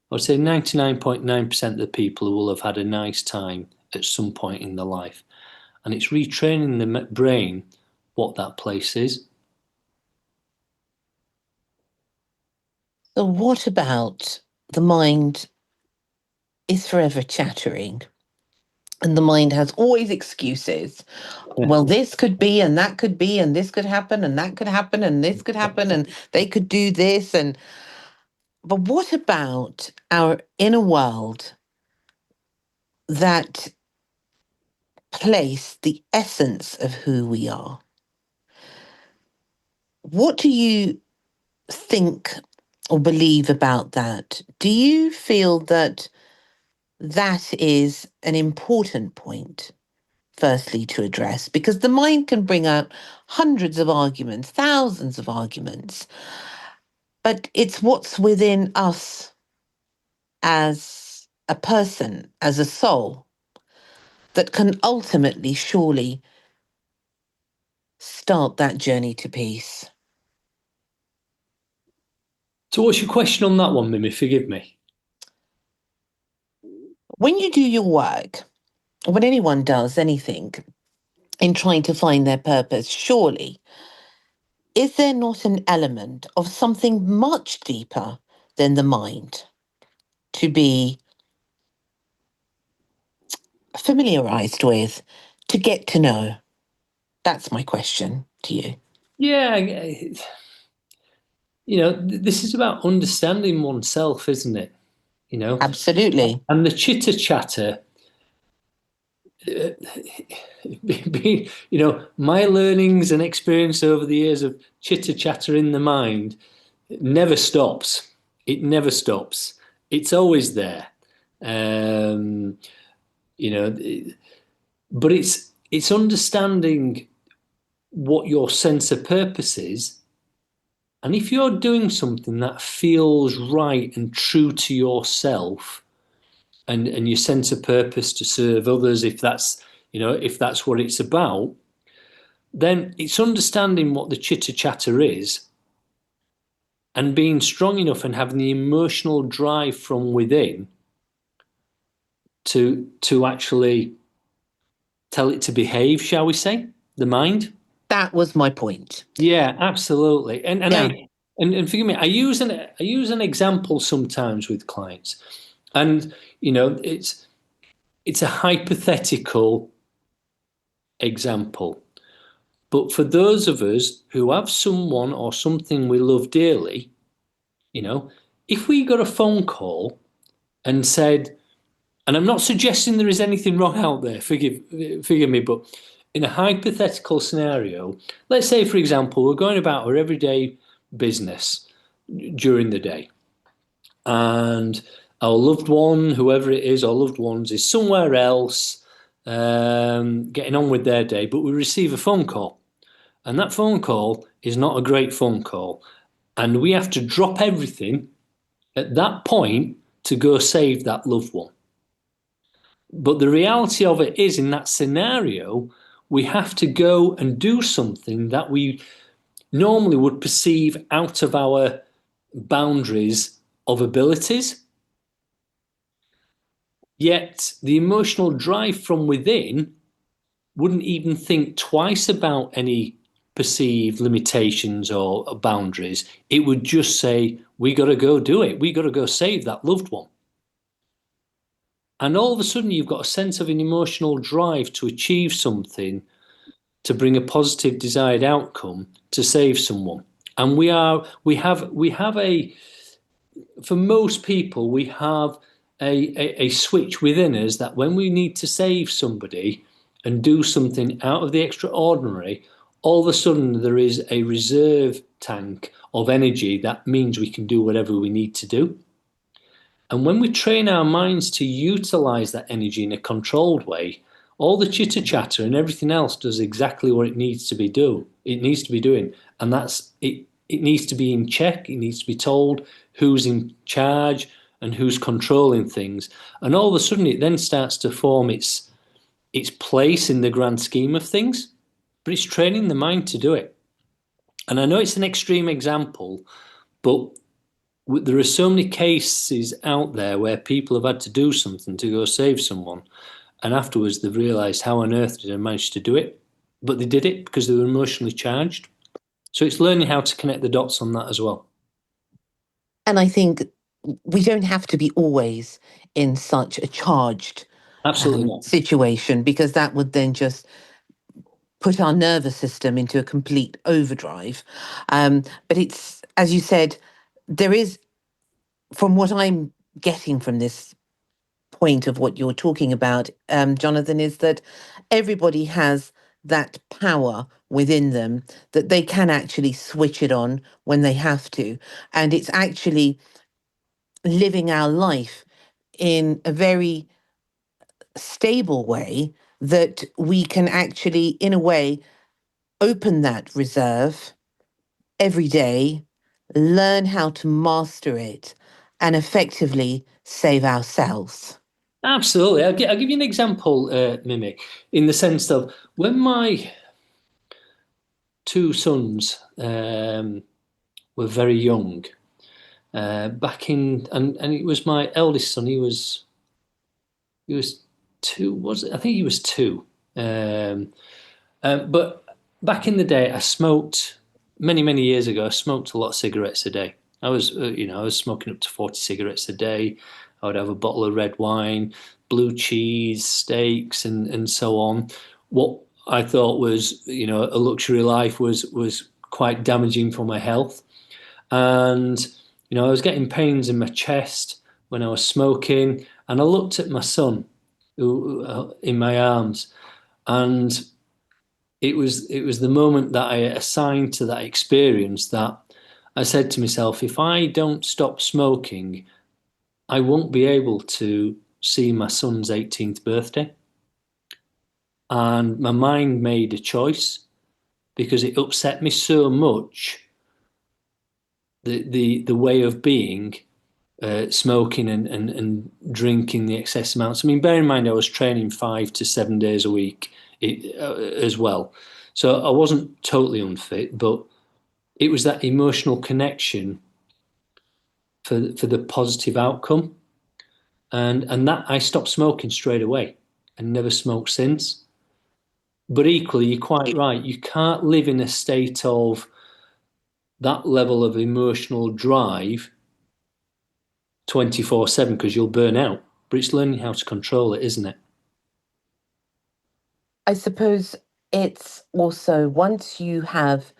I would say 99.9% of the people will have had a nice time at some point in their life. And it's retraining the brain what that place is. So, what about the mind is forever chattering. And the mind has always excuses. Well, this could be, and that could be, and this could happen, and that could happen, and this could happen, and they could do this. But what about our inner world that place the essence of who we are? What do you think or believe about that? Do you feel that that is an important point, firstly, to address? Because the mind can bring out hundreds of arguments, thousands of arguments, but it's what's within us as a person, as a soul, that can ultimately, surely, start that journey to peace. So what's your question on that one, Mimi? Forgive me. When you do your work, when anyone does anything in trying to find their purpose, surely, is there not an element of something much deeper than the mind to be familiarized with, to get to know? That's my question to you. Yeah, this is about understanding oneself, isn't it? Absolutely. And the chitter chatter, my learnings and experience over the years of chitter chatter in the mind never stops. It never stops. It's always there. But it's understanding what your sense of purpose is. And if you're doing something that feels right and true to yourself, and your sense of purpose to serve others, if that's what it's about, then it's understanding what the chitter chatter is and being strong enough and having the emotional drive from within to actually tell it to behave, shall we say, the mind. That was my point. Yeah, absolutely. And Yeah. and forgive me, I use an example sometimes with clients, and it's a hypothetical example. But for those of us who have someone or something we love dearly, if we got a phone call and said, and I'm not suggesting there is anything wrong out there, forgive me, but in a hypothetical scenario, let's say, for example, we're going about our everyday business during the day, and our loved one, whoever it is, our loved ones, is somewhere else, getting on with their day, but we receive a phone call. And that phone call is not a great phone call. And we have to drop everything at that point to go save that loved one. But the reality of it is, in that scenario, we have to go and do something that we normally would perceive out of our boundaries of abilities. Yet the emotional drive from within wouldn't even think twice about any perceived limitations or boundaries. It would just say, we got to go do it. We got to go save that loved one. And all of a sudden you've got a sense of an emotional drive to achieve something, to bring a positive desired outcome, to save someone. And we have for most people, we have a switch within us that when we need to save somebody and do something out of the extraordinary, all of a sudden there is a reserve tank of energy that means we can do whatever we need to do. And when we train our minds to utilize that energy in a controlled way, all the chitter chatter and everything else does exactly what it needs to be doing. And that's it. It needs to be in check. It needs to be told who's in charge and who's controlling things. And all of a sudden it then starts to form its place in the grand scheme of things. But it's training the mind to do it. And I know it's an extreme example, but there are so many cases out there where people have had to do something to go save someone, and afterwards they've realised how on earth did I manage to do it? But they did it because they were emotionally charged. So it's learning how to connect the dots on that as well. And I think we don't have to be always in such a charged Absolutely not. situation, because that would then just put our nervous system into a complete overdrive. But it's, as you said, there is, from what I'm getting from this point of what you're talking about, Jonathan, is that everybody has that power within them, that they can actually switch it on when they have to. And it's actually living our life in a very stable way that we can actually, in a way, open that reserve every day, learn how to master it, and effectively save ourselves. Absolutely. I'll give you an example, Mimi, in the sense of when my two sons were very young, back in, and it was my eldest son. He was two. Was it? I think he was two. But back in the day, I smoked many years ago. I smoked a lot of cigarettes a day. I was, I was smoking up to 40 cigarettes a day. I would have a bottle of red wine, blue cheese, steaks, and so on. What I thought was, a luxury life was quite damaging for my health. And, I was getting pains in my chest when I was smoking. And I looked at my son in my arms, and it was the moment that I assigned to that experience that I said to myself, if I don't stop smoking, I won't be able to see my son's 18th birthday. And my mind made a choice because it upset me so much, the way of being, smoking and drinking the excess amounts. I mean, bear in mind, I was training 5 to 7 days a week as well. So I wasn't totally unfit, but it was that emotional connection for the positive outcome. And that I stopped smoking straight away and never smoked since. But equally, you're quite right. You can't live in a state of that level of emotional drive 24/7 because you'll burn out. But it's learning how to control it, isn't it? I suppose it's also, once you have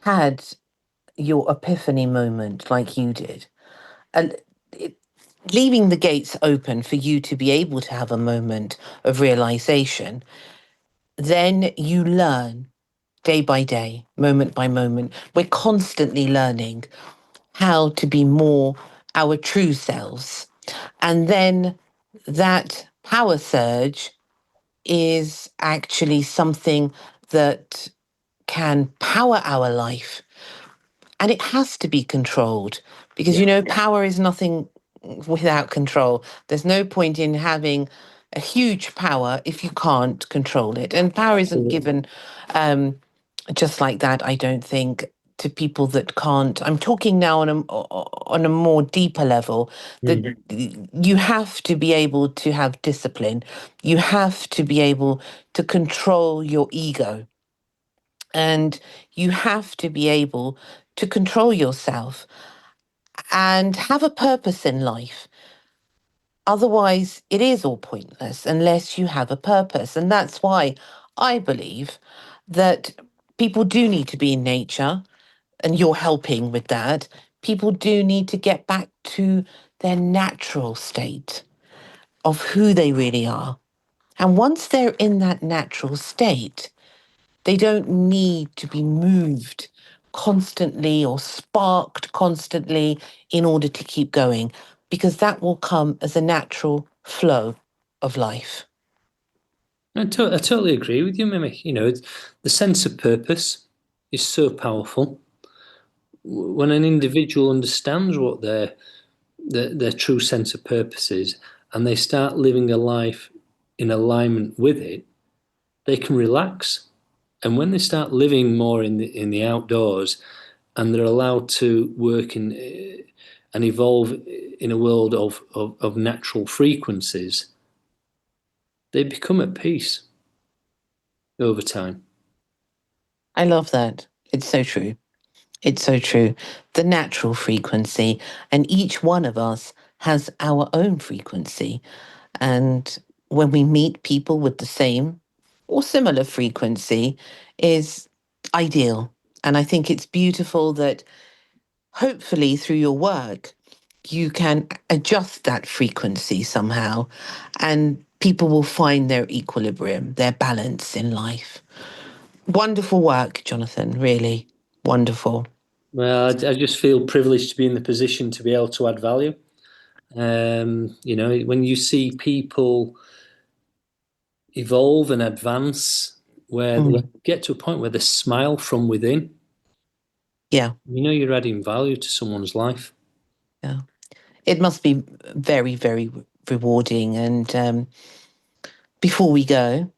had your epiphany moment like you did, and it, leaving the gates open for you to be able to have a moment of realization, then you learn day by day, moment by moment. We're constantly learning how to be more our true selves. And then that power surge is actually something that can power our life. And it has to be controlled, because, Yeah. power is nothing without control. There's no point in having a huge power if you can't control it. And power isn't given just like that, I don't think, to people that can't. I'm talking now on a more deeper level, that you have to be able to have discipline. You have to be able to control your ego, and you have to be able to control yourself and have a purpose in life. Otherwise, it is all pointless unless you have a purpose. And that's why I believe that people do need to be in nature, and you're helping with that. People do need to get back to their natural state of who they really are. And once they're in that natural state, they don't need to be moved constantly or sparked constantly in order to keep going, because that will come as a natural flow of life. I totally agree with you, Mimi. The sense of purpose is so powerful. When an individual understands what their true sense of purpose is, and they start living a life in alignment with it, they can relax. And when they start living more in the outdoors, and they're allowed to work in and evolve in a world of natural frequencies, they become at peace over time. I love that. It's so true. It's so true. The natural frequency, and each one of us has our own frequency. And when we meet people with the same or similar frequency, is ideal. And I think it's beautiful that hopefully through your work, you can adjust that frequency somehow, and people will find their equilibrium, their balance in life. Wonderful work, Jonathan, really wonderful. Well, I just feel privileged to be in the position to be able to add value. When you see people evolve and advance, where they Mm, get to a point where they smile from within, yeah, you're adding value to someone's life. yeah. It must be very, very rewarding. And before we go,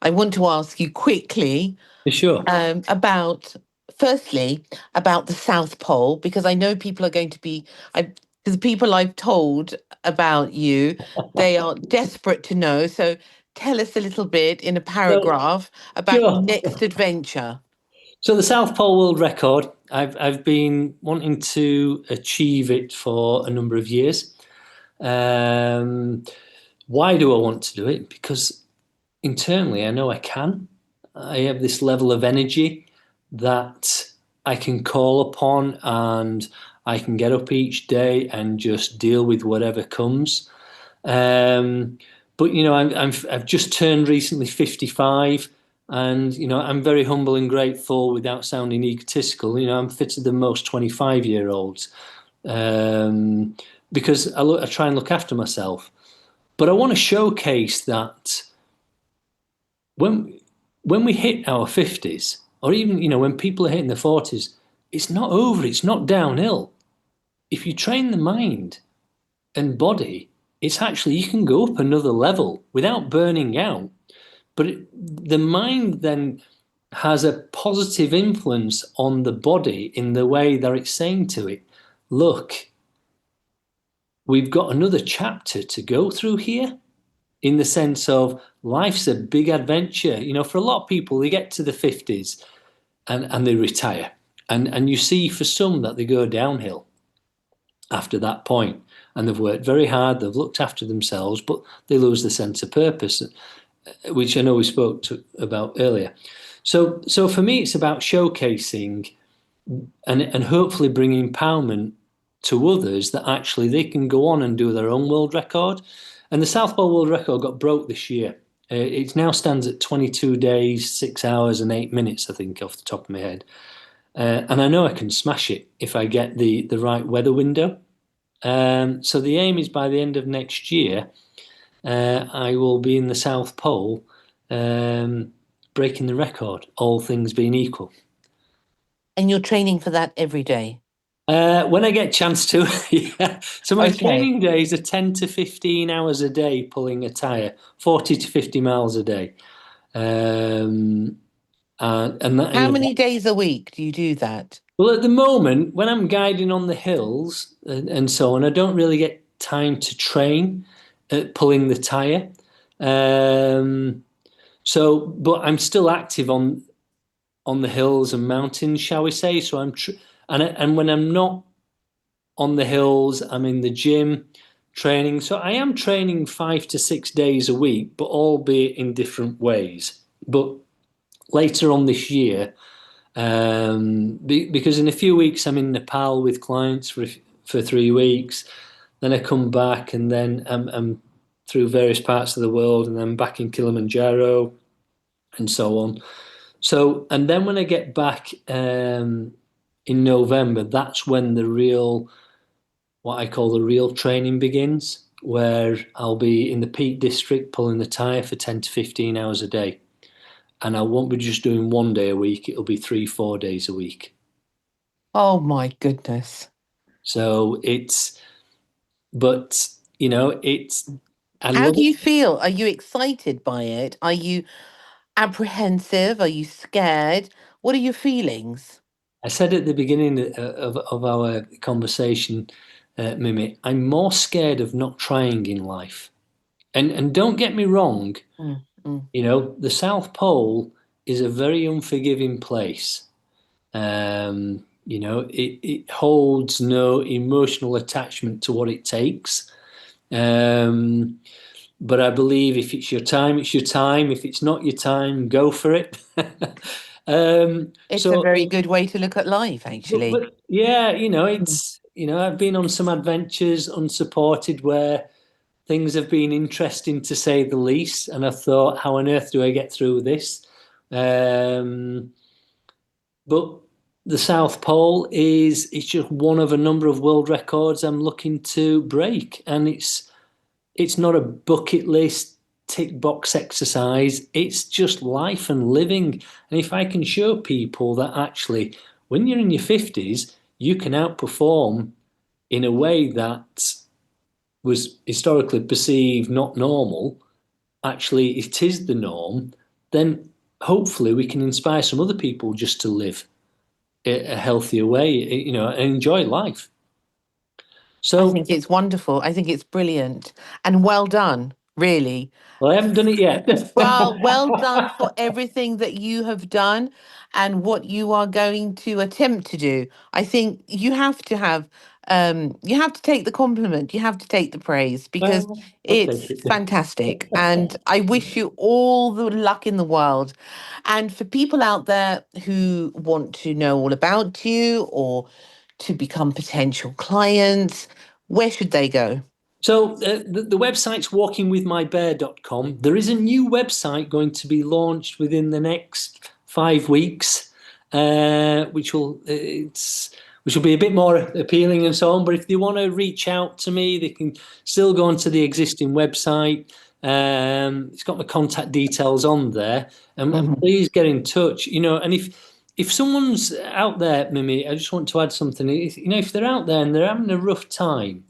I want to ask you quickly For sure. about, firstly, about the South Pole, because I know people are going to be, the people I've told about you, they are desperate to know. So tell us a little bit in a So, paragraph about your sure. next adventure. So the South Pole World Record, I've been wanting to achieve it for a number of years. Um, why do I want to do it? Because internally, I know I can. I have this level of energy that I can call upon, and I can get up each day and just deal with whatever comes. Um, but I've just turned recently 55, and I'm very humble and grateful without sounding egotistical. I'm fitter than most 25-year-olds, um, because I try and look after myself. But I want to showcase that when when we hit our 50s, or even when people are hitting their 40s, it's not over. It's not downhill. If you train the mind and body, it's actually you can go up another level without burning out. But the mind then has a positive influence on the body in the way that it's saying to it, look, we've got another chapter to go through here, in the sense of life's a big adventure. For a lot of people, they get to the 50s and they retire. And you see for some that they go downhill after that point. And they've worked very hard, they've looked after themselves, but they lose the sense of purpose, which I know we spoke about earlier. So for me, it's about showcasing and hopefully bringing empowerment to others that actually they can go on and do their own world record. And the South Pole World Record got broke this year. It now stands at 22 days, 6 hours, and 8 minutes, I think, off the top of my head. And I know I can smash it if I get the right weather window. So the aim is by the end of next year, I will be in the South Pole, breaking the record, all things being equal. And you're training for that every day. When I get a chance to, yeah. So my Okay. training days are 10 to 15 hours a day pulling a tyre, 40 to 50 miles a day. Um, and that, How many days a week do you do that? well, at the moment, when I'm guiding on the hills and so on, I don't really get time to train at pulling the tyre. Um, but I'm still active on the hills and mountains, shall we say? So and when I'm not on the hills, I'm in the gym training. So I am training 5 to 6 days a week, but albeit in different ways. But later on this year, because in a few weeks I'm in Nepal with clients for 3 weeks. Then I come back, and then I'm through various parts of the world, and then back in Kilimanjaro, and so on. So, and then when I get back in November, that's when what I call the real training begins, where I'll be in the Peak District pulling the tyre for 10 to 15 hours a day. And I won't be just doing 1 day a week, it'll be 3, 4 days a week. Oh my goodness. So but it's, I How love do it. you feel? Are you excited by it? Are you apprehensive? Are you scared? What are your feelings? I said at the beginning of our conversation, Mimi, I'm more scared of not trying in life. And don't get me wrong, Mm, mm. the South Pole is a very unforgiving place. it holds no emotional attachment to what it takes. But I believe if it's your time, it's your time. If it's not your time, go for it. It's a So, very good way to look at life, actually. but yeah, Mm. I've been on some adventures unsupported where things have been interesting to say the least, and I thought, how on earth do I get through this? Um, but the South Pole is just one of a number of world records I'm looking to break, and it's not a bucket list tick box exercise. It's just life and living. And if I can show people that actually, when you're in your 50s, you can outperform in a way that was historically perceived not normal, actually it is the norm, then hopefully we can inspire some other people just to live a healthier way, and enjoy life. I So, think it's wonderful. I think it's brilliant. And well done, really. well, I haven't done it yet. Well done for everything that you have done and what you are going to attempt to do. I think you have to take the compliment, you have to take the praise because Well, I'll take it's it. fantastic. And I wish you all the luck in the world. And for people out there who want to know all about you or to become potential clients, where should they go? So the website's walkingwithmybear.com. There is a new website going to be launched within the next 5 weeks, which will be a bit more appealing and so on. But if they want to reach out to me, they can still go onto the existing website. It's got my contact details on there, and Mhm. please get in touch. And if someone's out there, Mimi, I just want to add something. If they're out there and they're having a rough time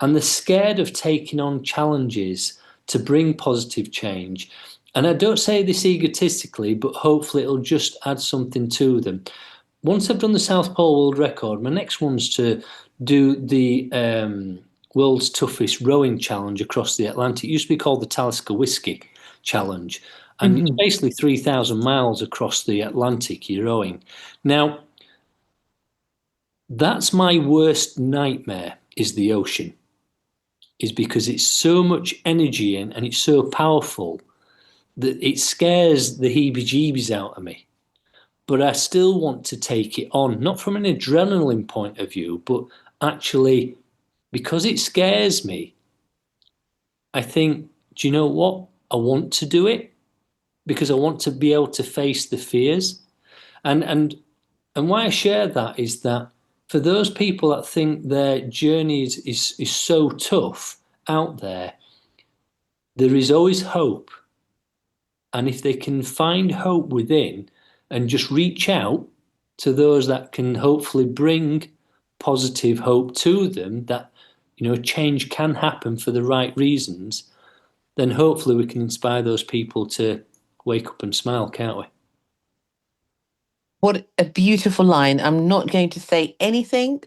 and they're scared of taking on challenges to bring positive change. And I don't say this egotistically, but hopefully it'll just add something to them. Once I've done the South Pole World Record, my next one's to do the world's toughest rowing challenge across the Atlantic. It used to be called the Talisker Whiskey Challenge. And it's Mhm. basically 3,000 miles across the Atlantic you're rowing. Now, that's my worst nightmare, is the ocean, is because it's so much energy in and it's so powerful that it scares the heebie-jeebies out of me. But I still want to take it on, not from an adrenaline point of view, but actually because it scares me. I think, do you know what? I want to do it because I want to be able to face the fears. And why I share that is that for those people that think their journey is so tough out there is always hope. And if they can find hope within and just reach out to those that can hopefully bring positive hope to them, that change can happen for the right reasons, then hopefully we can inspire those people to wake up and smile, can't we? What a beautiful line. I'm not going to say anything.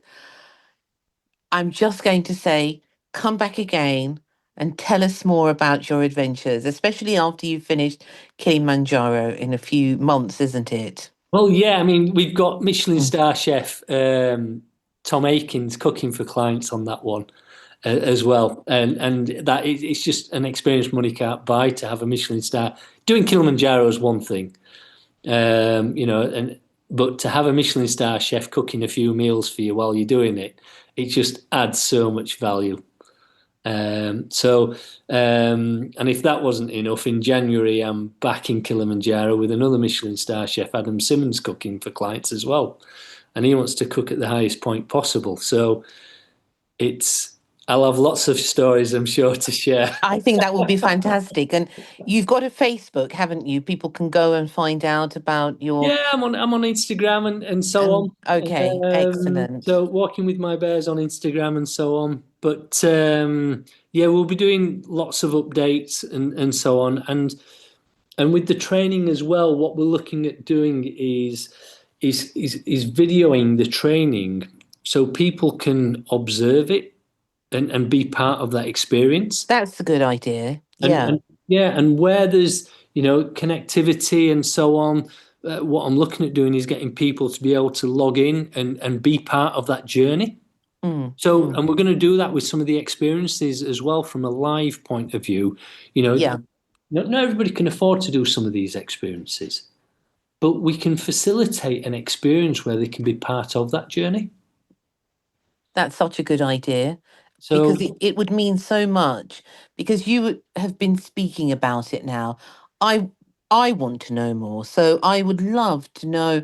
I'm just going to say, come back again and tell us more about your adventures, especially after you've finished Kilimanjaro in a few months, isn't it? Well, yeah, I mean, we've got Michelin Mm. star chef Tom Aikens cooking for clients on that one as well, and it's just an experience money can't buy to have a Michelin star. Doing Kilimanjaro is one thing, and but to have a Michelin star chef cooking a few meals for you while you're doing it, it just adds so much value. And if that wasn't enough, in January I'm back in Kilimanjaro with another Michelin star chef, Adam Simmons, cooking for clients as well, and he wants to cook at the highest point possible. So it's I'll have lots of stories, I'm sure, to share. I think that will be fantastic. And you've got a Facebook, haven't you? People can go and find out about your Yeah, I'm on Instagram and so and on. okay, excellent. So walking with my bears on Instagram and so on. But yeah, we'll be doing lots of updates and so on. And with the training as well, what we're looking at doing is videoing the training so people can observe it and be part of that experience. That's a good idea. And Yeah. and yeah, and where there's connectivity and so on, what I'm looking at doing is getting people to be able to log in and be part of that journey. So, and we're going to do that with some of the experiences as well from a live point of view. Yeah, Not everybody can afford to do some of these experiences, but we can facilitate an experience where they can be part of that journey. that's such a good idea So, because it would mean so much because have been speaking about it now. I I want to know more. So I would love to know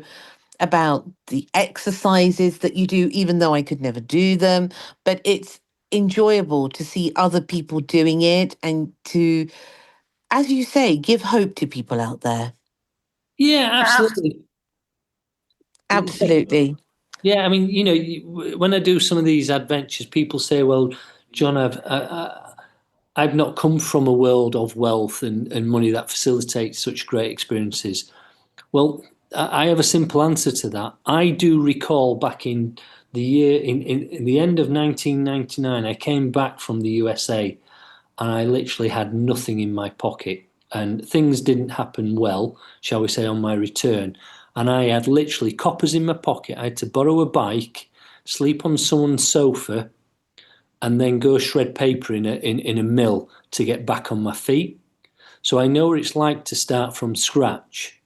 about the exercises that you do, even though I could never do them. But it's enjoyable to see other people doing it and to, as you say, give hope to people out there. yeah, absolutely. Absolutely. Yeah, I mean, when I do some of these adventures, people say, "Well, John, I've not come from a world of wealth and money that facilitates such great experiences." Well, I have a simple answer to that. I do recall back in the year in the end of 1999, I came back from the USA and I literally had nothing in my pocket. And things didn't happen well, shall we say, on my return. And I had literally coppers in my pocket. I had to borrow a bike, sleep on someone's sofa, and then go shred paper in a mill to get back on my feet. So I know what it's like to start from scratch,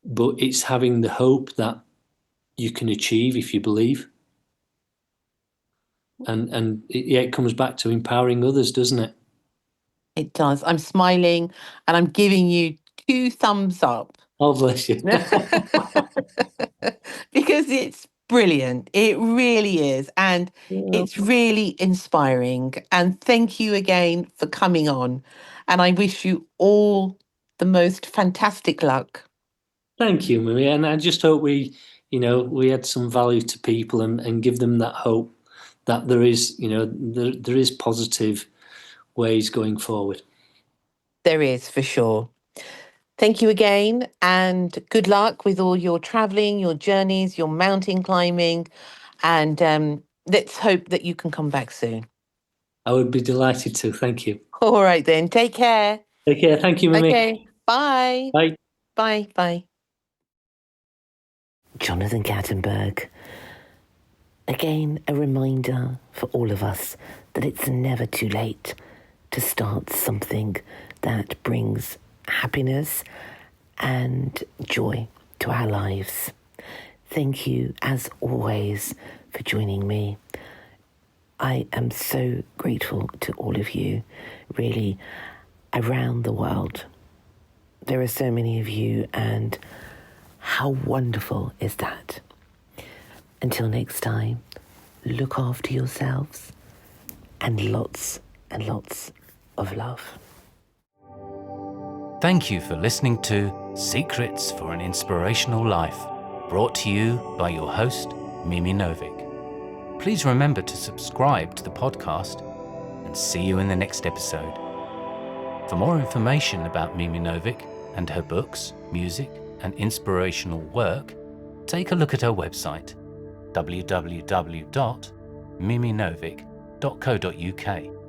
but it's having the hope that you can achieve if you believe. And yeah, it comes back to empowering others, doesn't it? It does. I'm smiling and I'm giving you two thumbs up. Oh, bless you. Because it's brilliant. It really is. And Well, it's really inspiring. And thank you again for coming on. And I wish you all the most fantastic luck. thank you, Mimi. And I just hope we add some value to people and give them that hope that there is, there is positive ways going forward. There is for sure. Thank you again. And good luck with all your traveling, your journeys, your mountain climbing. And let's hope that you can come back soon. I would be delighted to. Thank you. All right, then. Take care. Take care. Thank you, Mimi. Okay. Bye. Bye. Bye. Bye. Jonathan Kattenberg. Again, a reminder for all of us that it's never too late to start something that brings happiness and joy to our lives. Thank you, as always, for joining me. I am so grateful to all of you, really, around the world. There are so many of you, and how wonderful is that? Until next time, look after yourselves and lots of love. Thank you for listening to Secrets for an Inspirational Life, brought to you by your host, Mimi Novic. Please remember to subscribe to the podcast and see you in the next episode. For more information about Mimi Novic and her books, music, and inspirational work, take a look at her website, www.miminovic.co.uk.